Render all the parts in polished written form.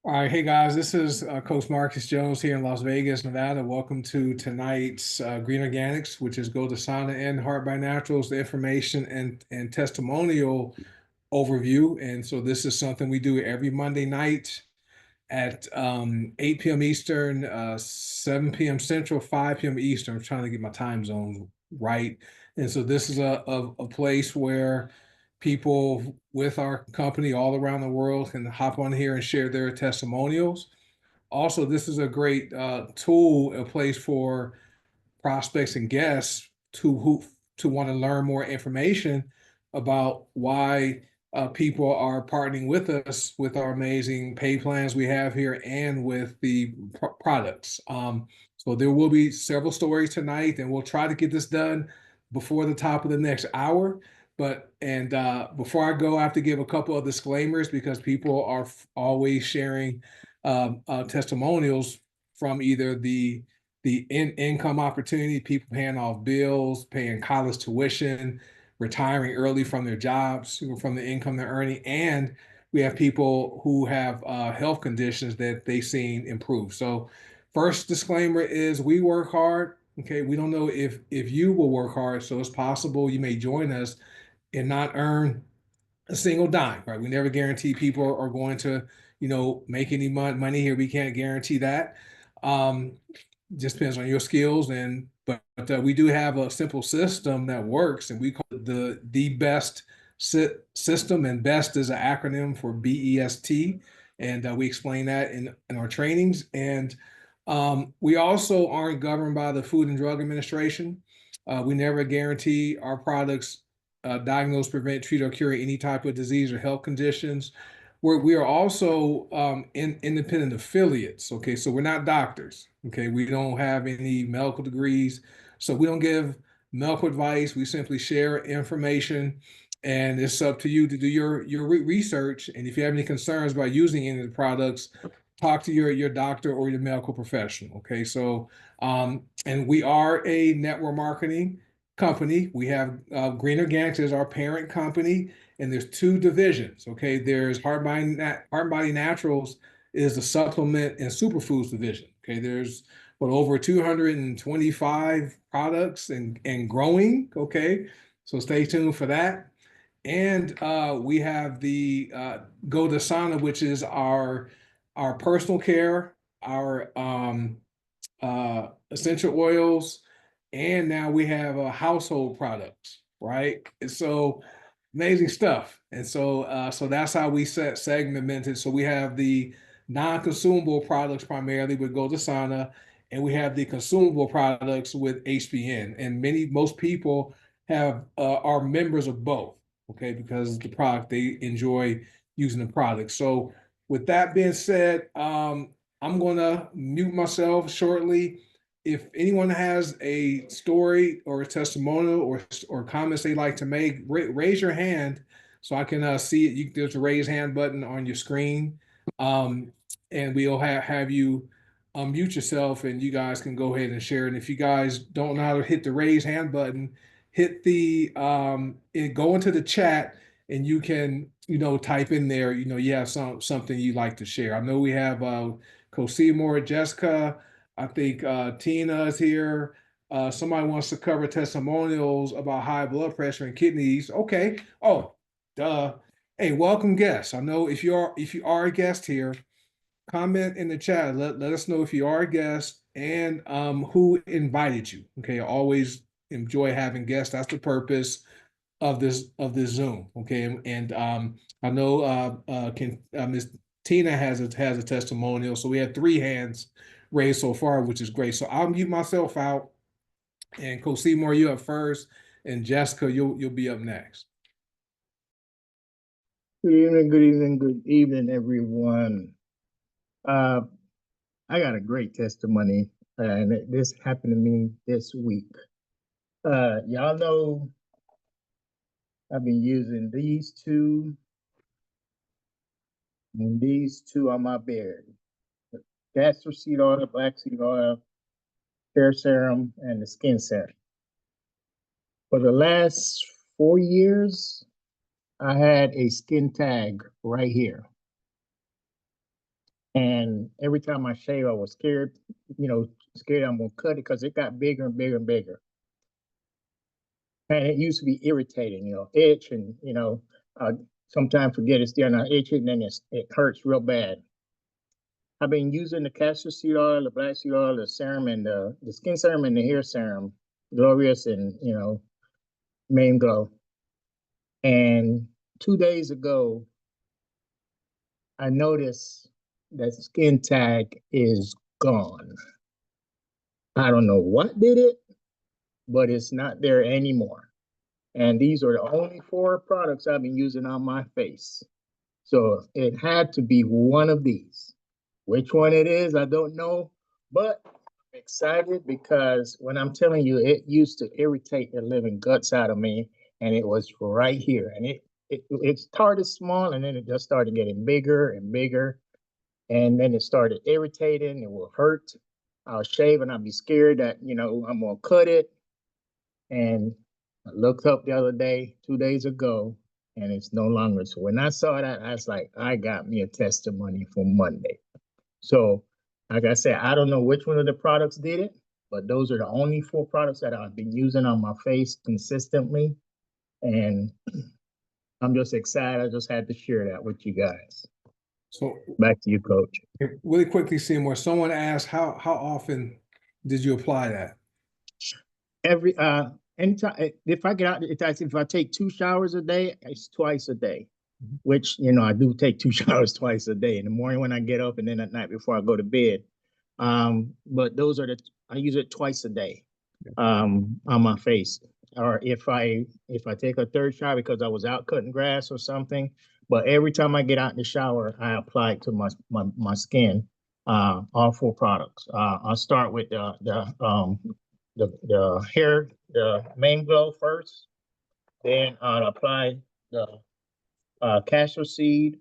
All right, hey guys, this is Coach Marcus Jones here in Las Vegas, Nevada. Welcome to tonight's Green Organics, which is goDesana and Heart by Naturals, the information and testimonial overview. And so this is something we do every Monday night at 8 p.m. Eastern, 7 p.m. Central, 5 p.m. Eastern. I'm trying to get my time zones right. And so this is a place where people with our company all around the world can hop on here and share their testimonials. Also, this is a great tool, a place for prospects and guests to want to learn more information about why people are partnering with us with our amazing pay plans we have here and with the products. So there will be several stories tonight, and we'll try to get this done before the top of the next hour. Before I go, I have to give a couple of disclaimers because people are always sharing testimonials from either the income opportunity, people paying off bills, paying college tuition, retiring early from their jobs, from the income they're earning, and we have people who have health conditions that they've seen improve. So, first disclaimer is we work hard. Okay, we don't know if you will work hard, so it's possible you may join us and not earn a single dime. Right? We never guarantee people are going to, make any money here. We can't guarantee that. Um, just depends on your skills but we do have a simple system that works and we call it the best system, and best is an acronym for BEST, and we explain that in our trainings. And we also aren't governed by the Food and Drug Administration. We never guarantee our products diagnose, prevent, treat, or cure any type of disease or health conditions. We are also independent affiliates. Okay, so we're not doctors. Okay, we don't have any medical degrees, so we don't give medical advice. We simply share information, and it's up to you to do your research. And if you have any concerns about using any of the products, talk to your doctor or your medical professional. Okay, so and we are a network marketing company. We have Green Organics as our parent company, and there's two divisions. Okay, there's Heart Body Naturals is the supplement and superfoods division. Okay, there's over 225 products and growing. Okay, so stay tuned for that. And we have the goDesana, which is our personal care, our essential oils, and now we have household products, right? And so amazing stuff. And so that's how we segmented. So we have the non-consumable products primarily with goDesana, and we have the consumable products with HBN. And most people have are members of both, okay, because the product they enjoy using the product. So with that being said, I'm gonna mute myself shortly. If anyone has a story or a testimonial or comments they'd like to make, raise your hand so I can see it. There's a raise hand button on your screen, um, and we'll have you unmute yourself, and you guys can go ahead and share. And if you guys don't know how to hit the raise hand button, hit the go into the chat, and you can type in there. You have something you'd like to share. I know we have Coach Seymour, Jessica. I think Tina is here. Somebody wants to cover testimonials about high blood pressure and kidneys. Okay. Oh, duh. Hey, welcome guests. I know if you are a guest here, comment in the chat. Let us know if you are a guest and who invited you. Okay. I always enjoy having guests. That's the purpose of this Zoom. Okay. And I know Miss Tina has a testimonial. So we have three hands raised so far, which is great. So I'll mute myself out, and Coach Seymour, you up first, and Jessica, you'll be up next. Good evening, everyone. I got a great testimony, and this happened to me this week. Y'all know I've been using these two, and these two on my beard: castor seed oil, black seed oil, hair serum, and the skin serum. For the last 4 years, I had a skin tag right here. And every time I shave, I was scared, scared I'm gonna cut it because it got bigger and bigger and bigger. And it used to be irritating, itch and sometimes forget it's there not itching, and it hurts real bad. I've been using the castor seed oil, the black seed oil, the serum, and the skin serum and the hair serum, Glorious and Main Glow. And 2 days ago, I noticed that skin tag is gone. I don't know what did it, but it's not there anymore. And these are the only 4 products I've been using on my face. So it had to be one of these. Which one it is, I don't know, but I'm excited because when I'm telling you, it used to irritate the living guts out of me, and it was right here. And it started small, and then it just started getting bigger and bigger, and then it started irritating. It will hurt. I'll shave, and I'll be scared that I'm gonna cut it. And I looked up the other day, 2 days ago, and it's no longer. So when I saw that, I was like, I got me a testimony for Monday. So, like I said, I don't know which one of the products did it, but those are the only 4 products that I've been using on my face consistently. And I'm just excited. I just had to share that with you guys. So Back to you, Coach. really quickly, Seymour, someone asked how often did you apply that? Every anytime if I get out, if I take 2 showers a day, it's twice a day. Which I do take 2 showers twice a day, in the morning when I get up, and then at night before I go to bed. But those are I use it twice a day on my face. Or if I take a third shower because I was out cutting grass or something. But every time I get out in the shower, I apply it to my skin. All 4 products. I'll start with the hair, the Main Glow first. Then I'll apply the castor seed,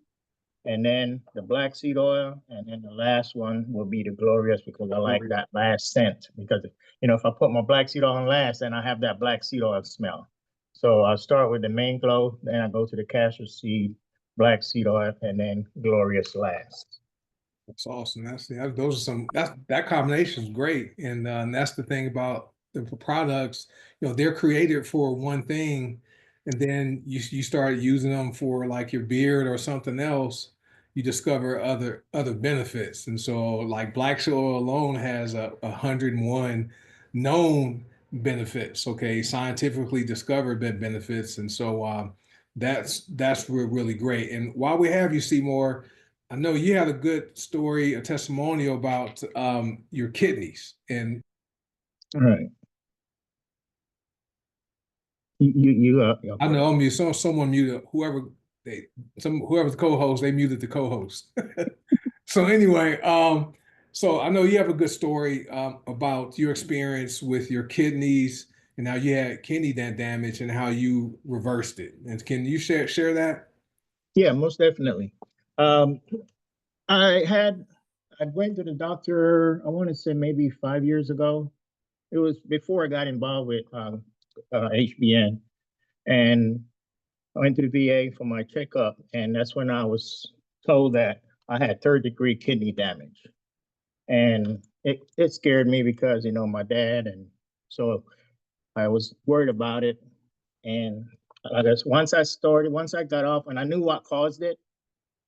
and then the black seed oil, and then the last one will be the Glorious, because I like that last scent. Because if I put my black seed oil on last, then I have that black seed oil smell. So I'll start with the Main Glow, then I go to the castor seed, black seed oil, and then Glorious last. That's awesome. Those are that combination is great, and that's the thing about the products. They're created for one thing, and then you start using them for like your beard or something else. You discover other benefits, and so like black soil alone has 101 known benefits. Okay, scientifically discovered benefits, and so that's really great. And while we have you, Seymour, I know you had a good story, a testimonial about your kidneys, and All right. I Okay. know I'm mute. Someone muted whoever's the co-host. They muted the co-host. So anyway, so I know you have a good story about your experience with your kidneys and how you had kidney damage and how you reversed it. And can you share that? Yeah, most definitely. Um, I went to the doctor, I want to say maybe 5 years ago. It was before I got involved with HBN. And I went to the VA for my checkup, and that's when I was told that I had third-degree kidney damage. And it scared me because, my dad, and so I was worried about it. And I guess once I got off, and I knew what caused it,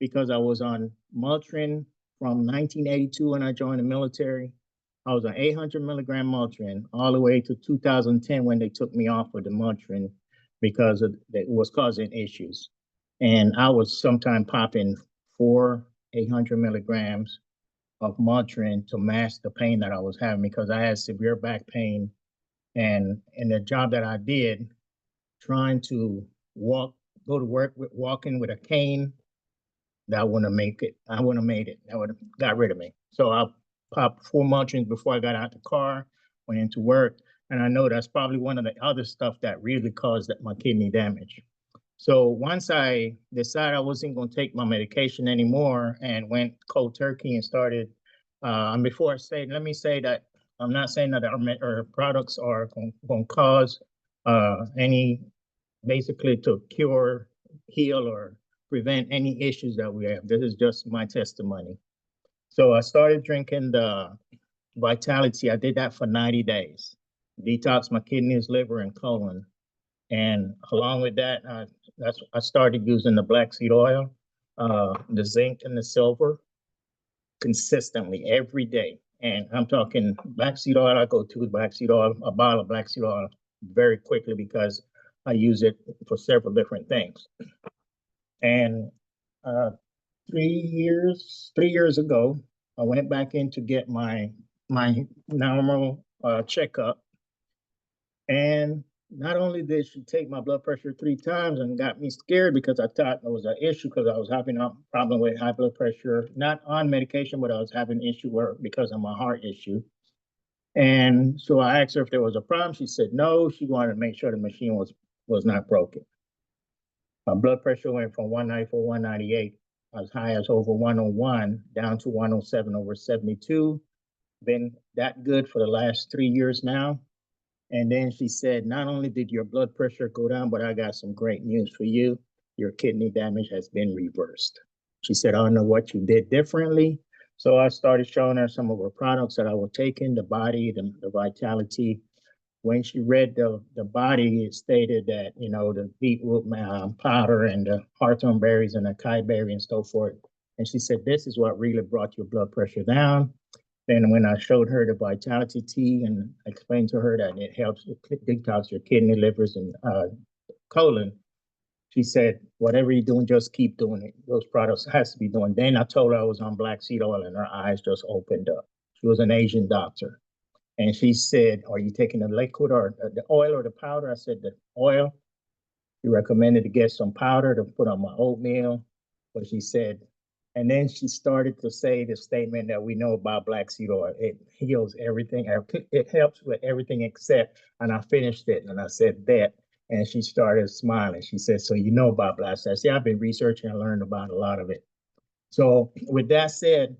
because I was on Motrin from 1982 when I joined the military. I was on 800 milligram Motrin all the way to 2010 when they took me off of the Motrin because it was causing issues. And I was sometime popping 800 milligrams of Motrin to mask the pain that I was having, because I had severe back pain. And in the job that I did, trying to go to work walking with a cane, that wouldn't make it. I wouldn't have made it. That would have got rid of me. So I popped 4 Motrins before I got out the car, went into work, and I know that's probably one of the other stuff that really caused my kidney damage. So once I decided I wasn't going to take my medication anymore and went cold turkey and started, and before I say, let me say that I'm not saying that our products are going to cause any, basically to cure, heal, or prevent any issues that we have. This is just my testimony. So I started drinking the Vitality. I did that for 90 days. Detox my kidneys, liver, and colon. And along with that, I started using the black seed oil, the zinc and the silver consistently every day. And I'm talking black seed oil. I go to black seed oil, a bottle of black seed oil very quickly because I use it for several different things. And 3 years ago, I went back in to get my normal checkup, and not only did she take my blood pressure 3 times and got me scared because I thought it was an issue because I was having a problem with high blood pressure, not on medication, but I was having an issue where, because of my heart issue. And so I asked her if there was a problem. She said no. She wanted to make sure the machine was not broken. My blood pressure went from 194, 198, as high as over 101, down to 107 over 72. Been that good for the last 3 years now. And then she said, not only did your blood pressure go down, but I got some great news for you. Your kidney damage has been reversed. She said, I don't know what you did differently. So I started showing her some of her products that I was taking, the body, the vitality. When she read the body, it stated that, the beetroot powder and the hawthorn berries and the acai berry and so forth. And she said, this is what really brought your blood pressure down. Then when I showed her the Vitality Tea and explained to her that it helps detox your kidney, livers, and colon, she said, whatever you're doing, just keep doing it. Those products has to be doing. Then I told her I was on black seed oil and her eyes just opened up. She was an Asian doctor. And she said, are you taking the liquid or the oil or the powder? I said, the oil. She recommended to get some powder to put on my oatmeal. But she said, and then she started to say the statement that we know about black seed oil. It heals everything. It helps with everything except, and I finished it and I said that. And she started smiling. She said, so you know about black seed. I said, I've been researching and learned about a lot of it. So with that said,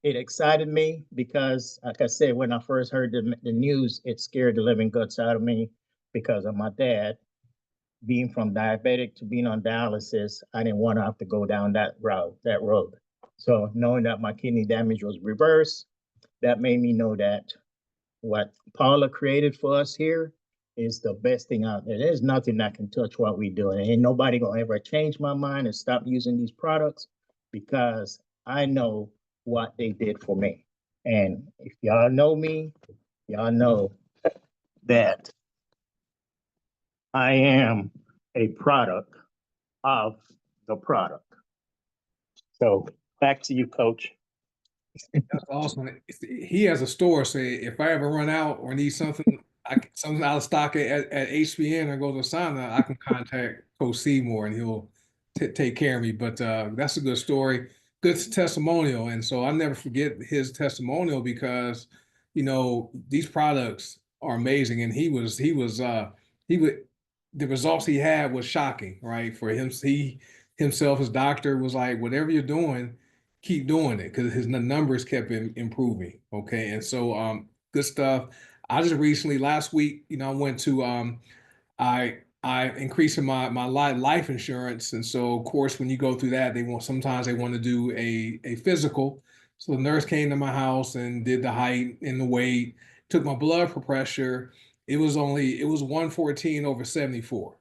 it excited me because, like I said, when I first heard the news, it scared the living guts out of me because of my dad. Being from diabetic to being on dialysis, I didn't want to have to go down that road. So knowing that my kidney damage was reversed, that made me know that what Paula created for us here is the best thing out there. There's nothing that can touch what we do. And ain't nobody gonna ever change my mind and stop using these products because I know what they did for me. And if y'all know me, y'all know that I am a product of the product. So back to you, Coach. That's awesome. He has a store, so if I ever run out or need something, something out of stock at HBN or goDesana, I can contact Coach Seymour and he'll take care of me. But that's a good story, good testimonial, and so I never forget his testimonial because these products are amazing, and he would the results he had was shocking, right? For him, himself, his doctor was like, whatever you're doing, keep doing it because his numbers kept improving. Okay, and so good stuff. I just recently last week, I went to I increasing my life insurance, and so of course when you go through that, sometimes they want to do a physical. So the nurse came to my house and did the height and the weight, took my blood pressure. It was 114 over 74,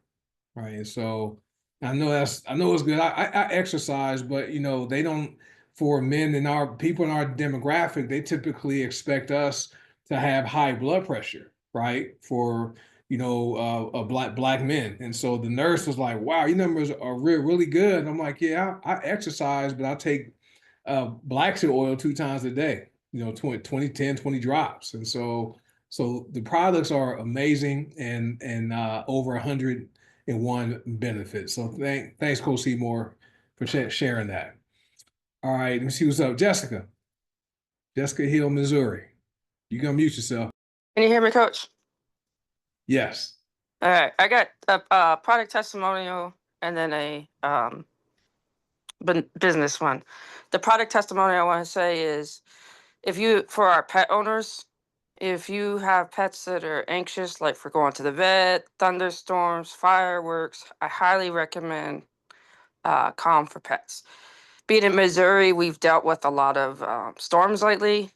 right? And so I know it's good. I exercise, but they don't, for men in our people in our demographic, they typically expect us to have high blood pressure, right? For black men. And so the nurse was like, wow, your numbers are really good. And I'm like, yeah, I exercise, but I take black seed oil 2 times a day, 20 drops. And so the products are amazing and over 101 benefits. So thanks, Coach Seymour, for sharing that. All right, let me see what's up. Jessica Hill, Missouri. You gonna mute yourself. Can you hear me, Coach? Yes. All right. I got a product testimonial and then a business one. The product testimonial I want to say is for our pet owners, if you have pets that are anxious, like for going to the vet, thunderstorms, fireworks, I highly recommend Calm for Pets being in Missouri, we've dealt with a lot of storms lately,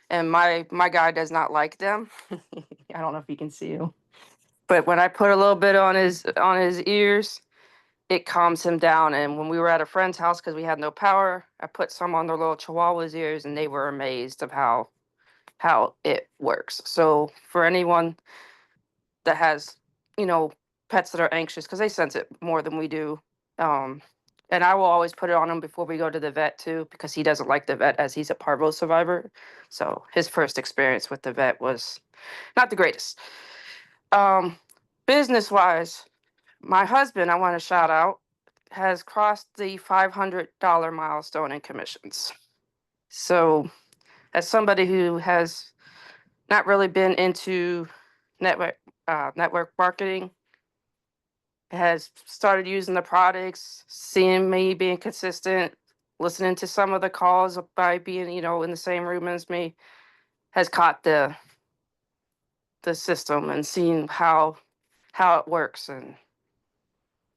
and my guy does not like them. I don't know if you can see him, but when I put a little bit on his ears, it calms him down. And when we were at a friend's house because we had no power, I put some on their little Chihuahua's ears, and they were amazed of how it works. So for anyone that has, you know, pets that are anxious, because they sense it more than we do. Um, and I will always put it on him before we go to the vet too, because he doesn't like the vet as he's a parvo survivor. So his first experience with the vet was not the greatest. Um, Business wise, my husband, I want to shout out, has crossed the $500 milestone in commissions. So as somebody who has not really been into network network marketing, has started using the products, seeing me being consistent, listening to some of the calls by being, you know, in the same room as me, has caught the system and seen how it works. And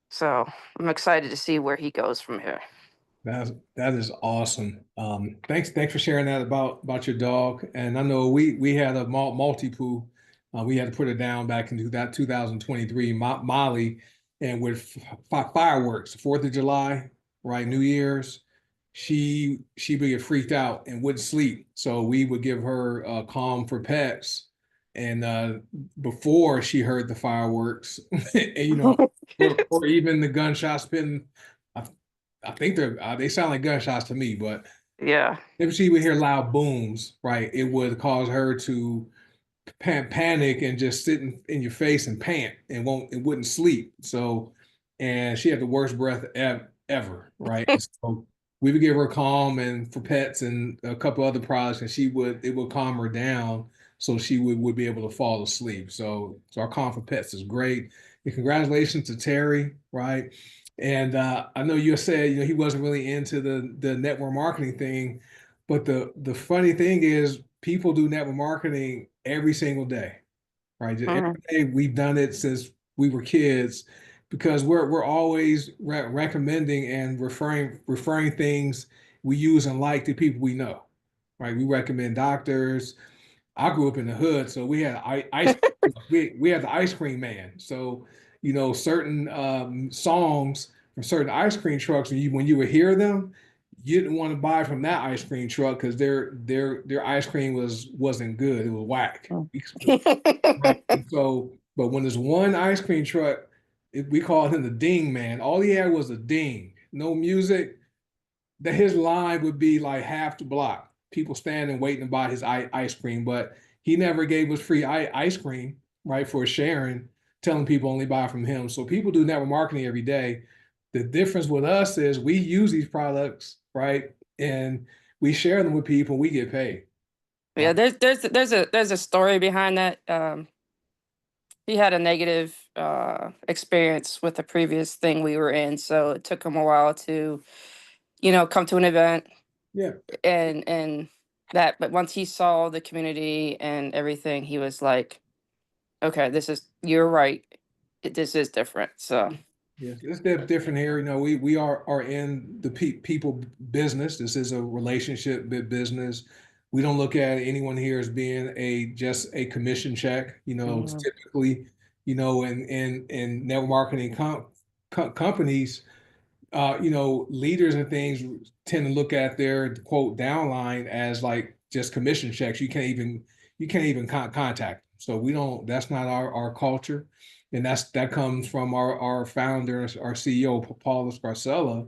so I'm excited to see where he goes from here. That is awesome. Thanks for sharing that about your dog. And I know we had a multi-poo. We had to put it down back in 2023, Molly, and with fireworks, 4th of July, right, New Year's, she would get freaked out and wouldn't sleep. So we would give her Calm for Pets, and before she heard the fireworks, and or even the gunshots been. I think they sound like gunshots to me, but Yeah. if she would hear loud booms, right, it would cause her to panic and just sit in your face and pant and wouldn't sleep. So, and she had the worst breath ever, right? So we would give her Calm and for Pets and a couple other products, and it would calm her down so she would be able to fall asleep. So our Calm for Pets is great. And congratulations to Terry, right? And I know you said he wasn't really into the network marketing thing, but the funny thing is people do network marketing every single day, right? Just every Mhm. day we've done it since we were kids because we're always recommending and referring things we use and like to people we know, right? We recommend doctors. I grew up in the hood, so we had ice. We had the ice cream man. So certain songs from certain ice cream trucks, when you would hear them, you didn't want to buy from that ice cream truck because their ice cream wasn't good. It was whack. Mm. Right. And so, but when there's one ice cream truck, we called him the Ding Man. All he had was a ding, no music. That his line would be like half the block, people standing waiting to buy his ice cream. But he never gave us free ice cream, right, for sharing, telling people only buy from him. So people do network marketing every day. The difference with us is we use these products, right, and we share them with people. We get paid. Yeah, there's a story behind that. He had a negative experience with the previous thing we were in, so it took him a while to, come to an event Yeah. and that. But once he saw the community and everything, he was like, "Okay, you're right. This is different." So Yes, it's different here. We are in the people business. This is a relationship business. We don't look at anyone here as being just a commission check. It's mhm. typically, in network marketing companies, leaders and things tend to look at their quote downline as like just commission checks. You can't even contact them. So we don't. That's not our culture, and that comes from our founder, our CEO, Paula Scarcella.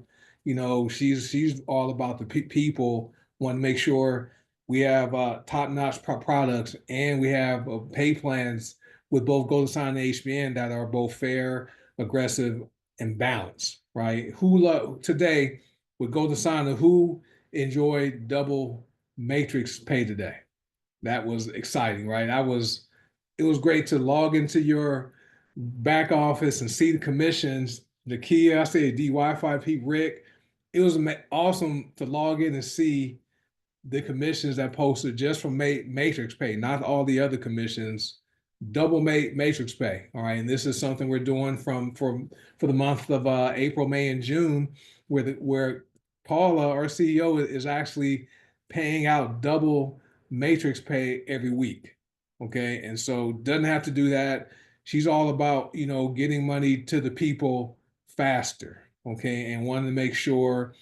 She's all about the people. Want to make sure we have top-notch products, and we have pay plans with both goDesana and HBN that are both fair, aggressive, and balance, right? Today with goDesana, who enjoyed double matrix pay today? That was exciting, right? It was great to log into your back office and see the commissions. The Kia, I say D Wi-Fi, Pete Rick. It was awesome to log in and see the commissions that posted just from matrix pay, not all the other commissions, double matrix pay. All right, and this is something we're doing for the month of April, May, and June, where Paula, our CEO, is actually paying out double matrix pay every week. Okay. And so doesn't have to do that. She's all about, getting money to the people faster. Okay. And wanting to make sure,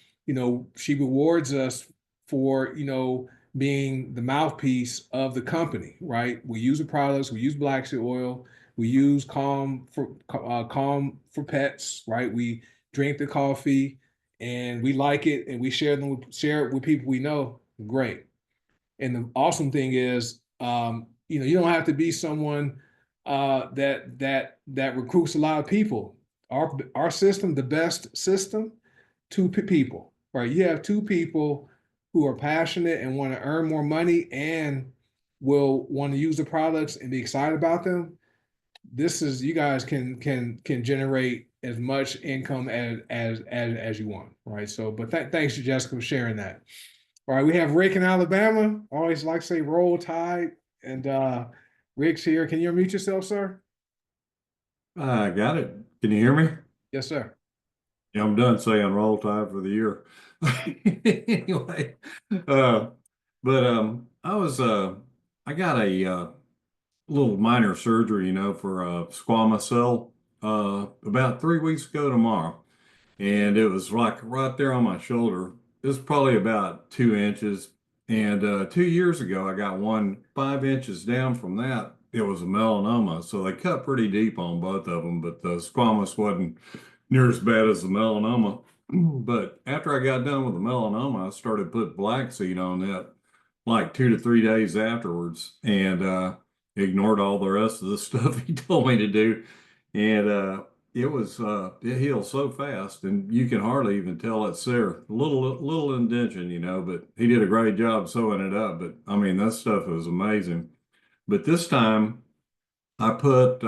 she rewards us for, being the mouthpiece of the company, right? We use the products, we use black seed oil, we use Calm for pets, right? We drink the coffee and we like it and we share it with people we know. Great. And the awesome thing is, you don't have to be someone that recruits a lot of people. Our system, the best system, two people, right? You have two people who are passionate and want to earn more money and will want to use the products and be excited about them. You guys can generate as much income as you want, right? So, but thanks to Jessica for sharing that. All right, we have Rick in Alabama. Always like to say roll tide, and Rick's here. Can you unmute yourself, sir? I got it. Can you hear me? Yes, sir. Yeah, I'm done saying roll tide for the year. Anyway, uh, but I got a little minor surgery, for squamous cell about 3 weeks ago tomorrow, and it was like right there on my shoulder. It was probably about 2 inches, and 2 years ago I got one 5 inches down from that. It was a melanoma, so they cut pretty deep on both of them, but the squamous wasn't near as bad as the melanoma. But after I got done with the melanoma, I started putting black seed on that like 2 to 3 days afterwards, and ignored all the rest of the stuff he told me to do. And it healed so fast, and you can hardly even tell it's there. A little indention, but he did a great job sewing it up. But I mean, that stuff was amazing. But this time I put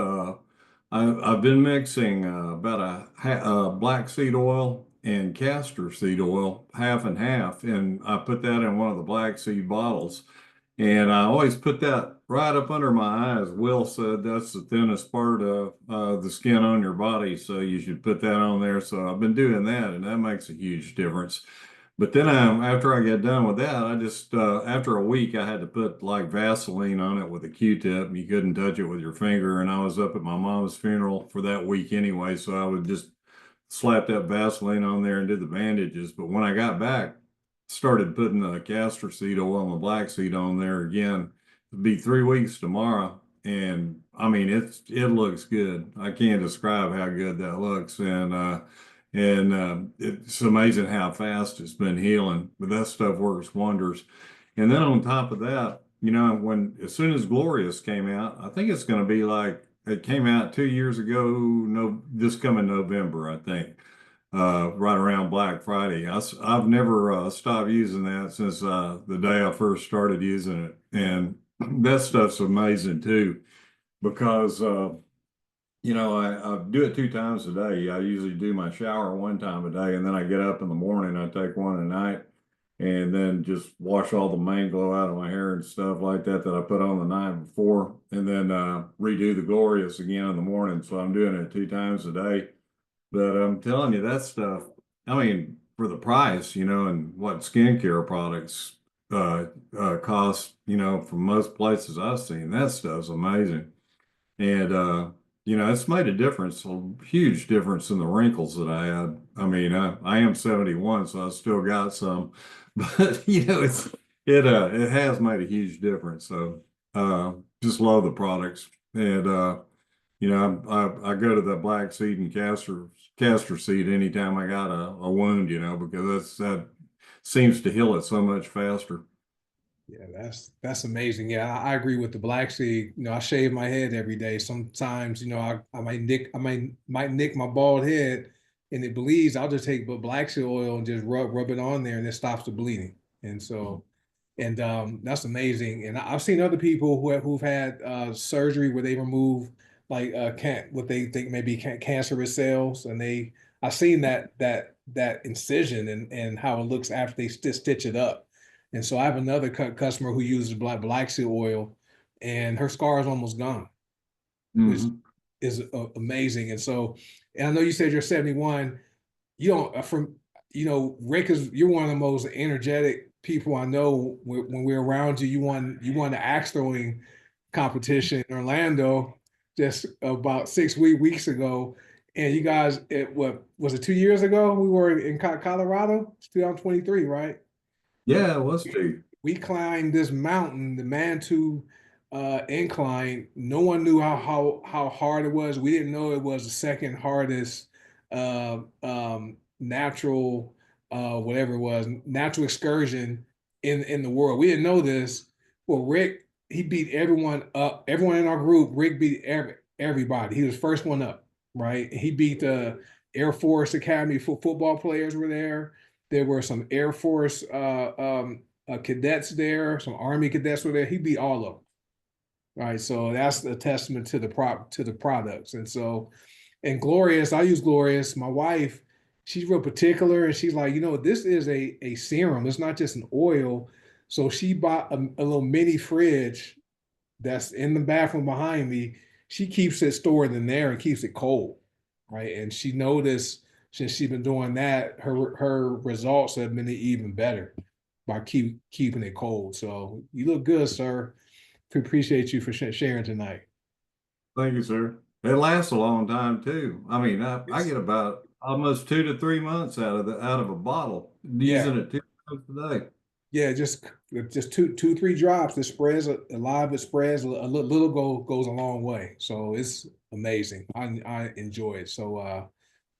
I've been mixing about black seed oil and castor seed oil, half and half, and I put that in one of the black seed bottles. And I always put that right up under my eyes. Will said that's the thinnest part of the skin on your body, so you should put that on there. So I've been doing that, and that makes a huge difference. But then after I get done with that, I just, after a week, I had to put like Vaseline on it with a Q-tip. You couldn't touch it with your finger. And I was up at my mom's funeral for that week anyway, so I would just slap that Vaseline on there and do the bandages. But when I got back, started putting the castor seed oil and the black seed on there again. It'll be 3 weeks tomorrow. And I mean, it looks good. I can't describe how good that looks. And it's amazing how fast it's been healing, but that stuff works wonders. And then on top of that, as soon as Glorious came out, I think it's going to be like it came out 2 years ago, no, this coming November, I think, right around Black Friday. I've never stopped using that since the day I first started using it. And that stuff's amazing too, because I do it 2 times a day. I usually do my shower one time a day, and then I get up in the morning, I take one at night, and then just wash all the mane glow out of my hair and stuff like that I put on the night before, and then redo the Glorious again in the morning. So I'm doing it 2 times a day. But I'm telling you, that stuff, I mean, for the price, and what skincare products cost, from most places I've seen, that stuff's amazing. And it's made a difference, a huge difference in the wrinkles that I had. I mean, I am 71, so I still got some, but it has made a huge difference. So just love the products. And I go to the black seed and castor seed anytime I got a wound, because that seems to heal it so much faster. Yeah, that's amazing. Yeah, I agree with the black seed. I shave my head every day. Sometimes, I might nick my bald head and it bleeds. I'll just take black seed oil and just rub it on there and it stops the bleeding. And so, and that's amazing. And I've seen other people who've had surgery where they remove like what they think may be cancerous cells, and I've seen that incision and how it looks after they stitch it up. And so I have another customer who uses black seed oil, and her scar is almost gone, which is amazing. And so, and I know you said you're 71. You don't Rick you're one of the most energetic people I know. When we're around you, you won the axe throwing competition in Orlando just about 6 weeks ago. And you guys, what was it, 2 years ago? We were in Colorado. It's 2023, right? Yeah, it was too. We climbed this mountain, the Manitou incline. No one knew how hard it was. We didn't know it was the second hardest natural whatever it was, natural excursion in the world. We didn't know this. Well, Rick, he beat everyone up. Everyone in our group, Rick beat everybody. He was first one up, right? He beat the Air Force Academy football players were there. There were some Air Force cadets there, some Army cadets were there. He beat all of them. Right. So that's a testament to the products. And so, and Glorious, I use Glorious. My wife, she's real particular, and she's like, this is a serum. It's not just an oil. So she bought a little mini fridge that's in the bathroom behind me. She keeps it stored in there and keeps it cold. Right. And she noticed since she's been doing that, her results have been even better by keeping it cold. So you look good, sir. We appreciate you for sharing tonight. Thank you, sir. It lasts a long time too. I mean, I get about almost 2 to 3 months out of a bottle, Yeah, using it 2 times a day. yeah, just two, 3 drops. It spreads alive. It spreads a little goes a long way. So it's amazing. I enjoy it. So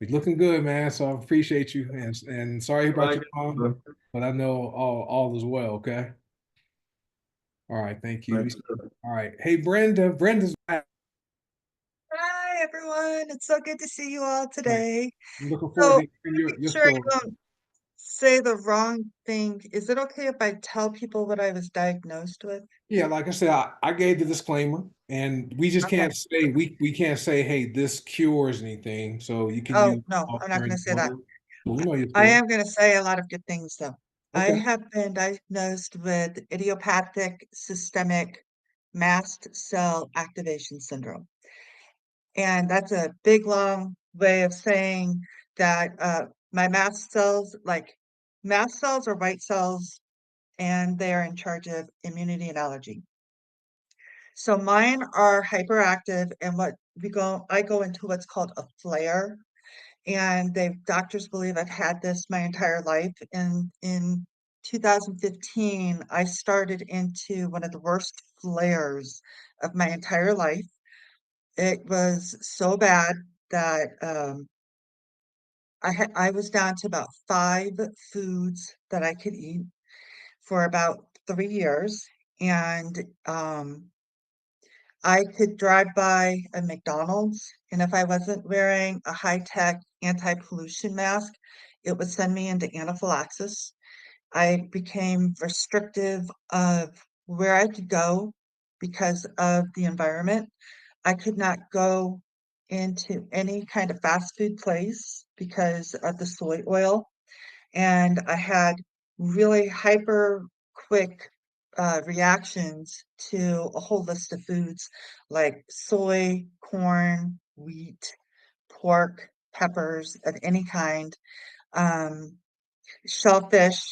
we're looking good, man. So I appreciate you and sorry about Right. your mom, but I know all is well. Okay. All right. Thank you. Thanks, sir. All right. Hey, Brenda. Brenda's back. Hi, everyone. It's so good to see you all All right. today. I'm looking So, forward to hearing to make your sure I story. don't say the wrong thing, is it okay if I tell people what I was diagnosed with? Yeah, like I said, I gave the disclaimer, and we just Okay. can't say we can't say, hey, this cures anything. So you can Oh, use no, I'm not going to say that. well, we know your I story. am going to say a lot of good things, though. I Okay. have been diagnosed with idiopathic systemic mast cell activation syndrome. And that's a big, long way of saying that my mast cells are white cells and they are in charge of immunity and allergy. So mine are hyperactive and I go into what's called a flare. And doctors believe I've had this my entire life. And in 2015, I started into one of the worst flares of my entire life. It was so bad that I was down to about 5 foods that I could eat for about 3 years. And I could drive by a McDonald's, and if I wasn't wearing a high-tech anti-pollution mask, it would send me into anaphylaxis. I became restrictive of where I could go because of the environment. I could not go into any kind of fast food place because of the soy oil. And I had really hyper quick reactions to a whole list of foods like soy, corn, wheat, pork, peppers of any kind, um, shellfish,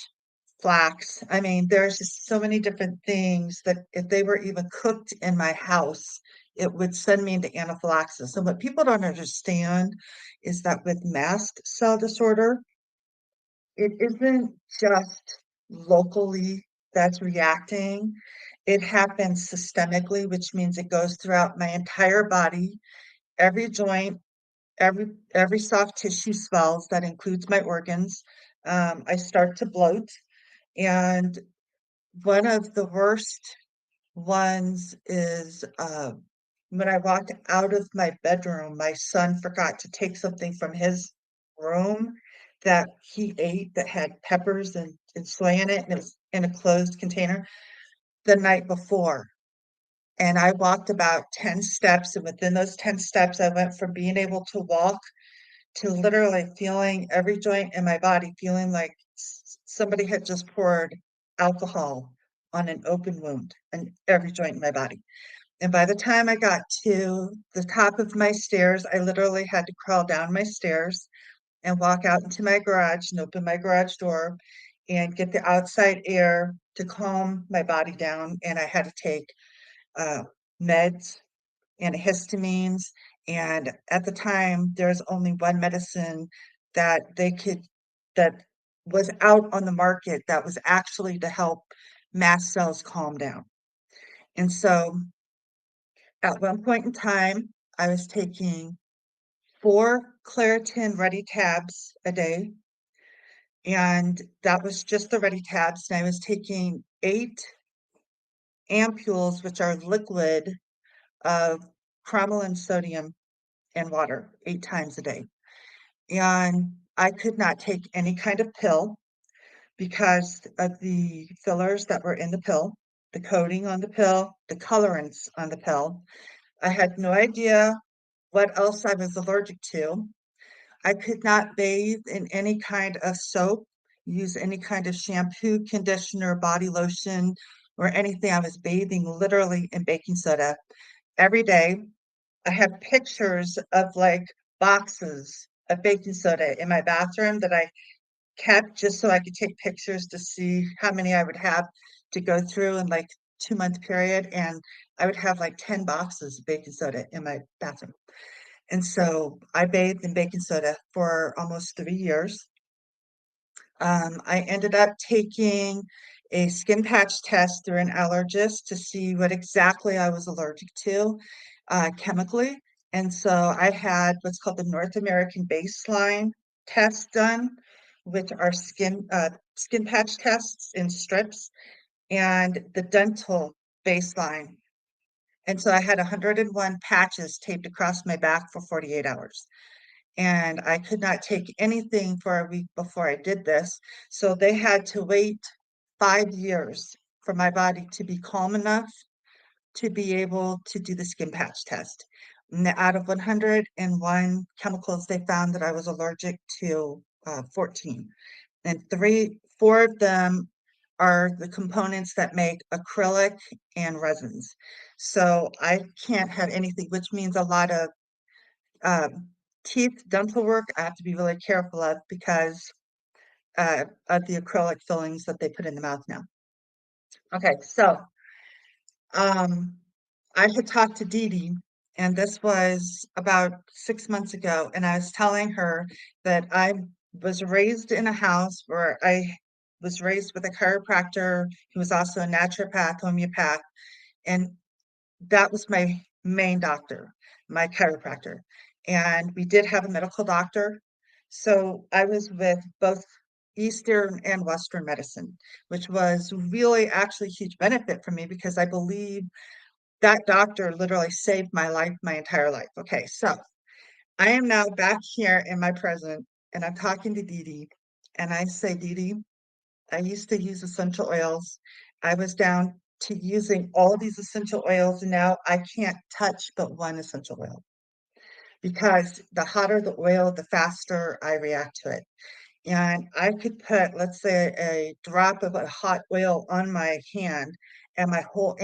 flax. I mean, there's just so many different things that if they were even cooked in my house, it would send me into anaphylaxis. And what people don't understand is that with mast cell disorder, it isn't just locally that's reacting. It happens systemically, which means it goes throughout my entire body, every joint, every soft tissue swells. That includes my organs. I start to bloat, and one of the worst ones is when I walked out of my bedroom, my son forgot to take something from his room that he ate that had peppers and soy in it, and it was in a closed container the night before. And I walked about 10 steps, and within those 10 steps, I went from being able to walk to literally feeling every joint in my body, feeling like somebody had just poured alcohol on an open wound and every joint in my body. And by the time I got to the top of my stairs, I literally had to crawl down my stairs. and walk out into my garage and open my garage door and get the outside air to calm my body down. And I had to take meds and histamines. And at the time, there's only one medicine that that was out on the market that was actually to help mast cells calm down. And so at one point in time, I was taking 4 Claritin Ready tabs a day, and that was just the Ready tabs. And I was taking 8 ampules, which are liquid, of cromolyn sodium and water 8 times a day. And I could not take any kind of pill because of the fillers that were in the pill, the coating on the pill, the colorants on the pill. I had no idea what else I was allergic to. I could not bathe in any kind of soap, use any kind of shampoo, conditioner, body lotion, or anything. I was bathing literally in baking soda every day. I have pictures of like boxes of baking soda in my bathroom that I kept just so I could take pictures to see how many I would have to go through in like 2-month period. And I would have like 10 boxes of baking soda in my bathroom. And so I bathed in baking soda for almost 3 years. I ended up taking a skin patch test through an allergist to see what exactly I was allergic to chemically. And so I had what's called the North American baseline test done, which are skin patch tests in strips, and the dental baseline. And so I had 101 patches taped across my back for 48 hours. And I could not take anything for a week before I did this. So they had to wait 5 years for my body to be calm enough to be able to do the skin patch test. And out of 101 chemicals, they found that I was allergic to 14. And 4 of them are the components that make acrylic and resins. So I can't have anything, which means a lot of um, teeth, dental work, I have to be really careful of because of the acrylic fillings that they put in the mouth now. Okay, so um, I had talked to Dee Dee, and this was about 6 months ago, and I was telling her that I was raised in a house where I was raised with a chiropractor who was also a naturopath, homeopath, and that was my main doctor, my chiropractor. And we did have a medical doctor. So I was with both Eastern and Western medicine, which was really actually a huge benefit for me because I believe that doctor literally saved my life, my entire life. Okay, so I am now back here in my present and I'm talking to Dee Dee, and I say, Dee Dee, I used to use essential oils. I was down to using all these essential oils, and now I can't touch but one essential oil because the hotter the oil, the faster I react to it. And I could put, let's say, a drop of a hot oil on my hand, and my whole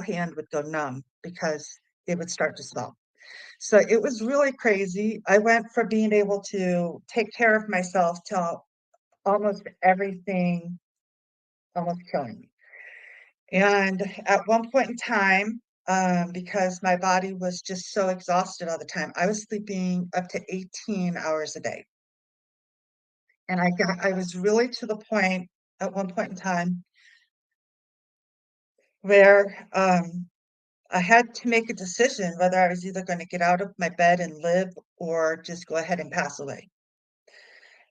hand would go numb because it would start to swell. So it was really crazy. I went from being able to take care of myself to almost everything almost killing me. And at one point in time, because my body was just so exhausted all the time, I was sleeping up to 18 hours a day. And I was really to the point at one point in time where I had to make a decision whether I was either going to get out of my bed and live or just go ahead and pass away.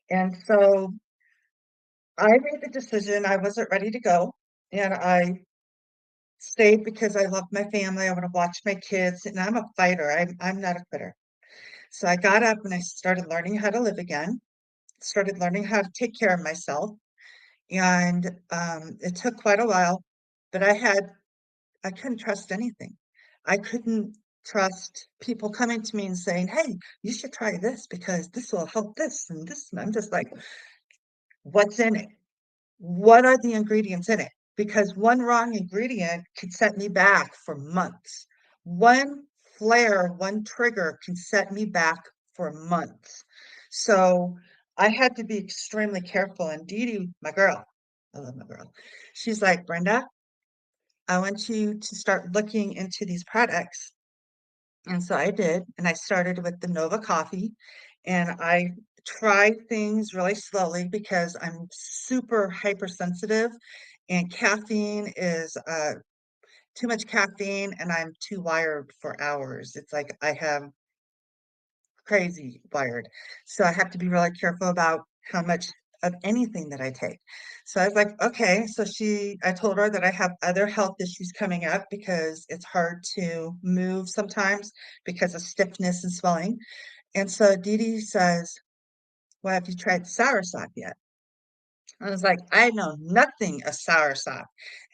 And so I made the decision. I wasn't ready to go. And I stayed because I love my family. I want to watch my kids, and I'm a fighter. I'm not a quitter. So I got up and I started learning how to live again, started learning how to take care of myself. And it took quite a while, but I couldn't trust anything. I couldn't trust people coming to me and saying, "Hey, you should try this because this will help this and this." And I'm just like, what's in it? What are the ingredients in it? Because one wrong ingredient could set me back for months. One flare, one trigger can set me back for months. So I had to be extremely careful. And Dee Dee, my girl, I love my girl. She's like, Brenda, I want you to start looking into these products. And so I did, and I started with the Nova coffee, and I tried things really slowly because I'm super hypersensitive, and caffeine is too much caffeine, and I'm too wired for hours. It's like I have crazy wired. So I have to be really careful about how much of anything that I take. So I was like, okay. So I told her that I have other health issues coming up because it's hard to move sometimes because of stiffness and swelling. And so Dee Dee says, well, have you tried soursop yet? I was like, I know nothing of soursop.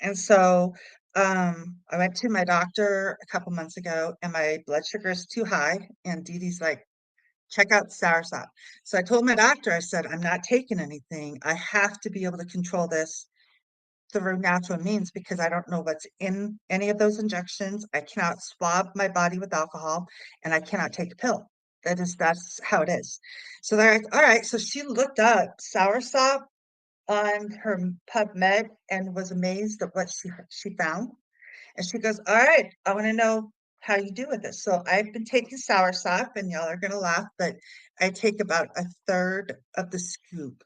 And so I went to my doctor a couple months ago and my blood sugar is too high. And Dee Dee's like, check out soursop. So I told my doctor, I said, I'm not taking anything. I have to be able to control this through natural means because I don't know what's in any of those injections. I cannot swab my body with alcohol and I cannot take a pill. That's how it is. So they're like, all right. So she looked up soursop on her PubMed and was amazed at what she found. And she goes, all right, I want to know how you do with this. So I've been taking soursop, and y'all are gonna laugh, but I take about a third of the scoop.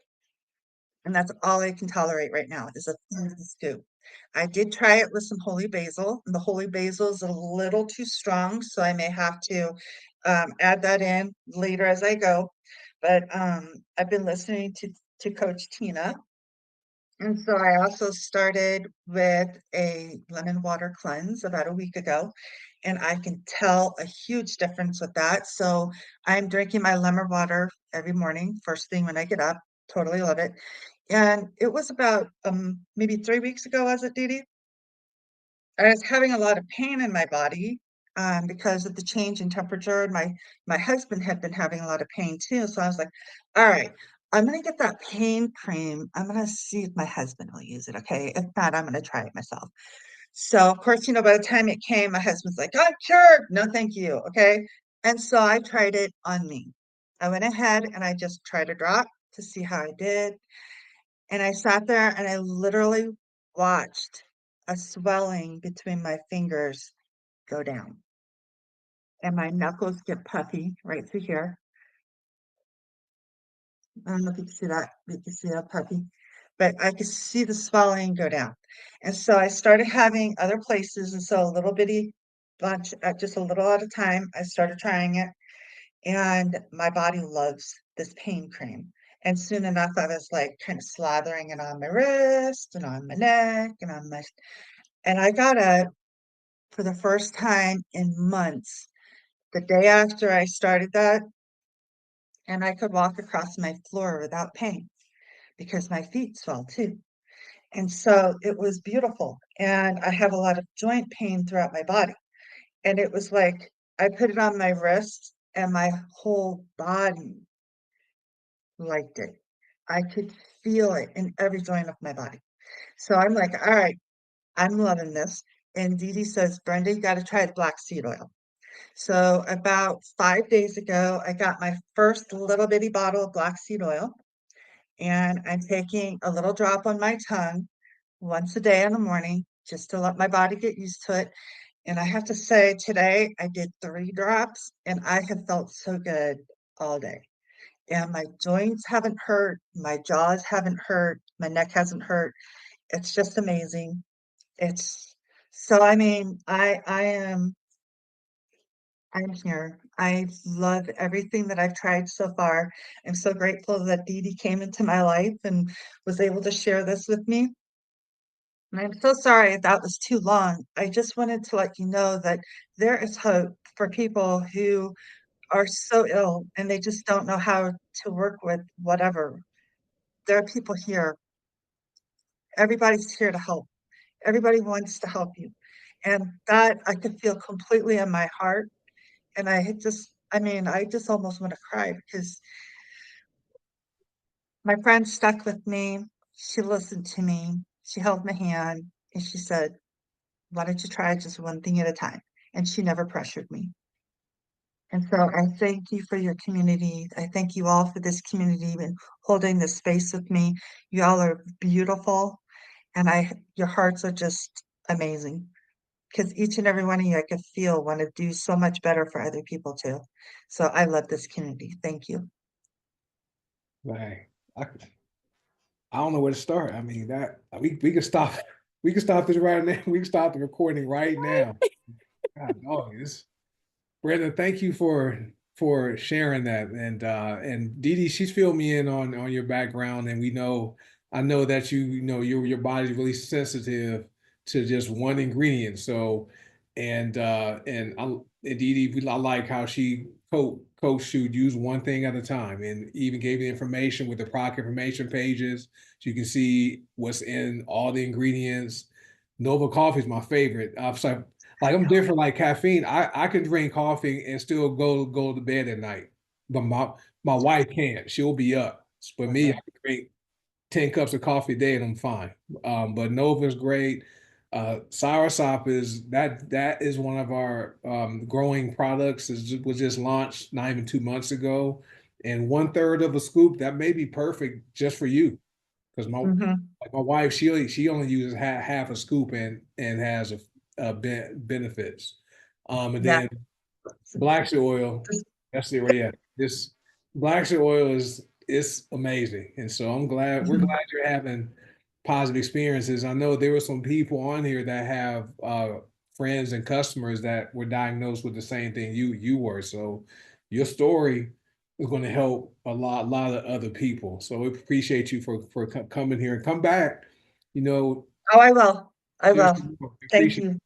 And that's all I can tolerate right now is a third of the scoop. I did try it with some holy basil, and the holy basil is a little too strong, so I may have to add that in later as I go. But I've been listening to Coach Tina, and so I also started with a lemon water cleanse about a week ago, and I can tell a huge difference with that. So I'm drinking my lemon water every morning, first thing when I get up. Totally love it. And it was about maybe 3 weeks ago, was it, Dee Dee? I was having a lot of pain in my body because of the change in temperature. And my husband had been having a lot of pain too. So I was like, all right, I'm gonna get that pain cream. I'm gonna see if my husband will use it. Okay. If not, I'm gonna try it myself. So of course, by the time it came, my husband's like, I'm cured. No, thank you. Okay. And so I tried it on me. I went ahead and I just tried a drop to see how I did. And I sat there and I literally watched a swelling between my fingers go down. And my knuckles get puffy right through here. I don't know if you can see that. You can see that puffy. But I could see the swelling go down. And so I started having other places. And so a little bitty bunch, just a little at a time, I started trying it. And my body loves this pain cream. And soon enough, I was like kind of slathering it on my wrist and on my neck and and I got up for the first time in months, the day after I started that, and I could walk across my floor without pain because my feet swell too. And so it was beautiful. And I have a lot of joint pain throughout my body. And it was like I put it on my wrist and my whole body liked it. I could feel it in every joint of my body. So I'm like, all right, I'm loving this. And Dee Dee says, Brenda, you got to try the black seed oil. So about 5 days ago, I got my first little bitty bottle of black seed oil. And I'm taking a little drop on my tongue once a day in the morning just to let my body get used to it. And I have to say, today I did 3 drops and I have felt so good all day. And my joints haven't hurt, my jaws haven't hurt, my neck hasn't hurt. It's just amazing. It's so I mean, I'm here. I love everything that I've tried so far. I'm so grateful that Dee Dee came into my life and was able to share this with me. And I'm so sorry if that was too long. I just wanted to let you know that there is hope for people who are so ill and they just don't know how to work with whatever. There are people here. Everybody's here to help. Everybody wants to help you. And that I could feel completely in my heart. And I just almost want to cry because my friend stuck with me. She listened to me. She held my hand and she said, why don't you try just one thing at a time? And she never pressured me. And so I thank you for your community. I thank you all for this community and holding this space with me. You all are beautiful, and your hearts are just amazing. Because each and every one of you, I could feel want to do so much better for other people too. So I love this community. Thank you. Right. I don't know where to start. I mean, that we can stop. We can stop this right now. We can stop the recording right now. God, dog, this Brenda, thank you for sharing that. And Dee Dee, she's filled me in on your background, and I know that your body's really sensitive to just one ingredient. So and Dee Dee, I like how she coached you use one thing at a time, and even gave you information with the product information pages, so you can see what's in all the ingredients. Nova coffee is my favorite. So like I'm different like caffeine. I can drink coffee and still go to bed at night. But my wife can't. She'll be up. But me, I can drink 10 cups of coffee a day and I'm fine. But Nova's great. Soursop that is one of our growing products. Was just launched not even 2 months ago. And 1/3 of a scoop, that may be perfect just for you. Because Hmm. like my wife, she only uses half a scoop and has benefits. And Yeah. then black seed oil, Just- that's it right. Yeah, this black seed oil is amazing, and so we're mhm. glad you're having positive experiences. I know there were some people on here that have friends and customers that were diagnosed with the same thing you were. So your story is going to help a lot of other people. So we appreciate you for coming here and come back. You know, Oh, I will. I yes, will. we Thank appreciate. you.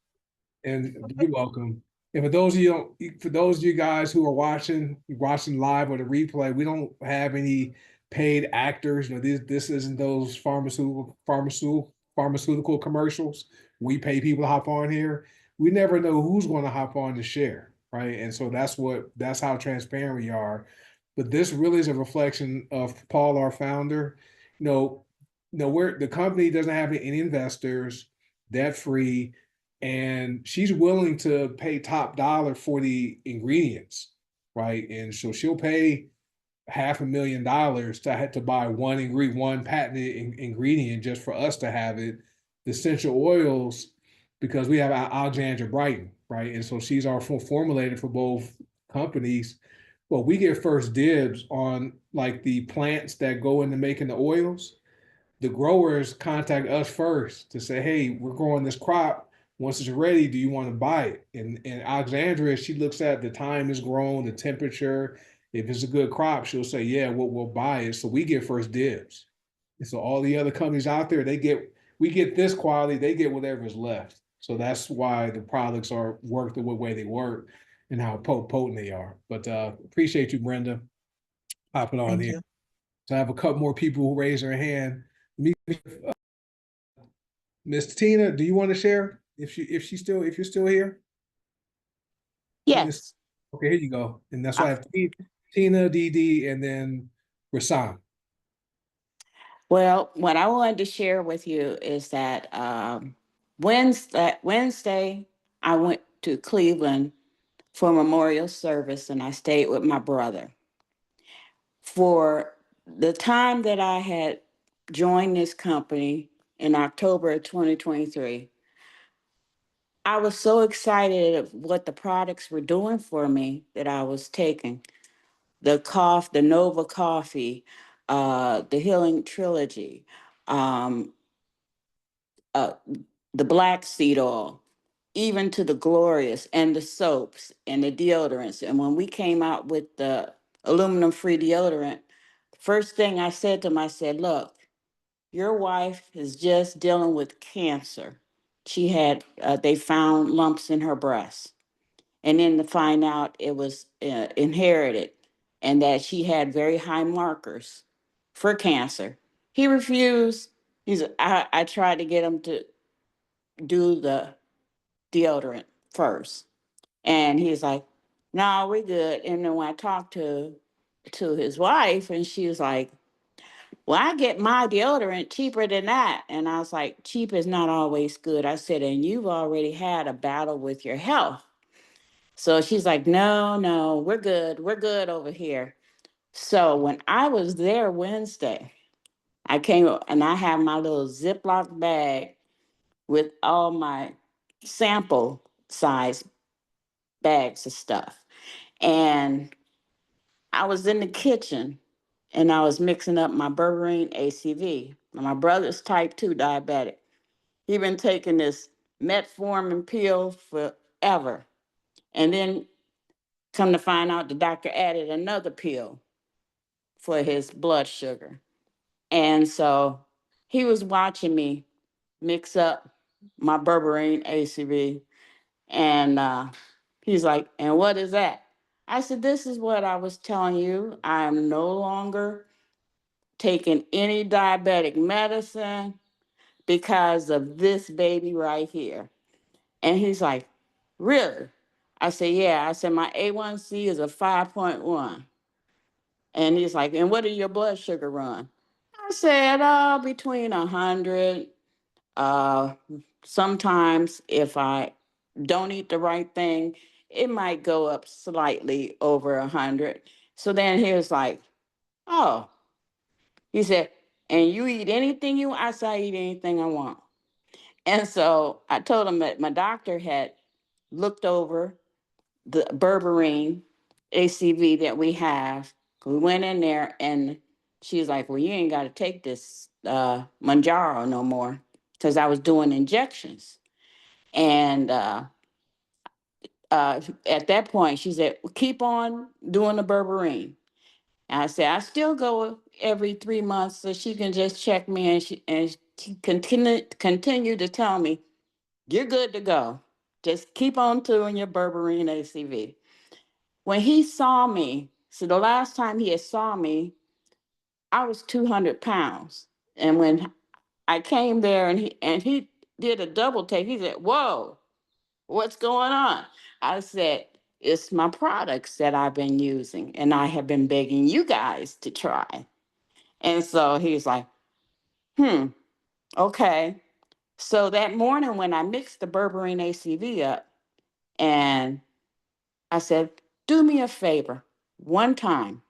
And you're welcome. And for those of you guys who are watching live or the replay, we don't have any paid actors. This isn't those pharmaceutical commercials. We pay people to hop on here. We never know who's going to hop on to share, right? And so that's how transparent we are. But this really is a reflection of Paul, our founder. We're the company doesn't have any investors, debt free, and she's willing to pay top dollar for the ingredients, right? And so she'll pay $500,000 to buy one patented ingredient just for us to have it. The essential oils, because we have Alexandra Brighton, right? And so she's our formulator for both companies. Well, we get first dibs on like the plants that go into making the oils. The growers contact us first to say, hey, we're growing this crop. Once it's ready, do you want to buy it? And Alexandria, she looks at the time it's grown, the temperature. If it's a good crop, she'll say, yeah, we'll buy it. So we get first dibs. And so all the other companies out there, we get this quality, they get whatever's left. So that's why the products are work the way they work and how potent they are. But appreciate you, Brenda, popping on Thank here. you. So I have a couple more people who raise their hand. Miss Tina, do you want to share if you're still here? Miss, Yes. okay, here you go. And that's why I Uh, have Tina, Dee Dee, and then Rasan. well, what I wanted to share with you is that Wednesday, I went to Cleveland for a memorial service and I stayed with my brother. For the time that I had joined this company in October of 2023, I was so excited of what the products were doing for me that I was taking. The Nova Coffee, the Healing Trilogy, um, uh, the black seed oil, even to the Glorious and the soaps and the deodorants. And when we came out with the aluminum free deodorant, first thing I said to him, I said, look, your wife is just dealing with cancer. They found lumps in her breast. And then to find out it was inherited and that she had very high markers for cancer. He refused. I tried to get him to do the deodorant first. And he's like, no, we're good. And then when I talked to his wife, and she was like, well, I get my deodorant cheaper than that. And I was like, cheap is not always good. I said, and you've already had a battle with your health. So she's like, no, no, we're good. We're good over here. So when I was there Wednesday, I came up and I have my little Ziploc bag with all my sample size bags of stuff. And I was in the kitchen and I was mixing up my berberine ACV. My brother's type 2 diabetic. He been taking this metformin pill forever. And then come to find out the doctor added another pill for his blood sugar. And so he was watching me mix up my berberine ACV. And he's like, and what is that? I said, this is what I was telling you. I'm no longer taking any diabetic medicine because of this baby right here. And he's like, really? I said, yeah. I said, my A1C is a 5.1. And he's like, and what did your blood sugar run? I said, between 100. Uh, Sometimes if I don't eat the right thing, it might go up slightly over 100. So then he was like, oh, he said, and you eat anything you want? I said, I eat anything I want. And so I told him that my doctor had looked over the berberine ACV that we have. We went in there and she's like, well, you ain't got to take this Manjaro no more because I was doing injections. And at that point, she said, well, keep on doing the berberine. And I said, I still go every 3 months so she can just check me. And she continue to tell me, you're good to go. Just keep on doing your berberine ACV. When he saw me, so the last time he had saw me, I was 200 pounds. And when I came there and he did a double take, he said, whoa, what's going on? I said, it's my products that I've been using and I have been begging you guys to try. And so he's like, okay. So that morning when I mixed the berberine ACV up and I said, do me a favor, one time.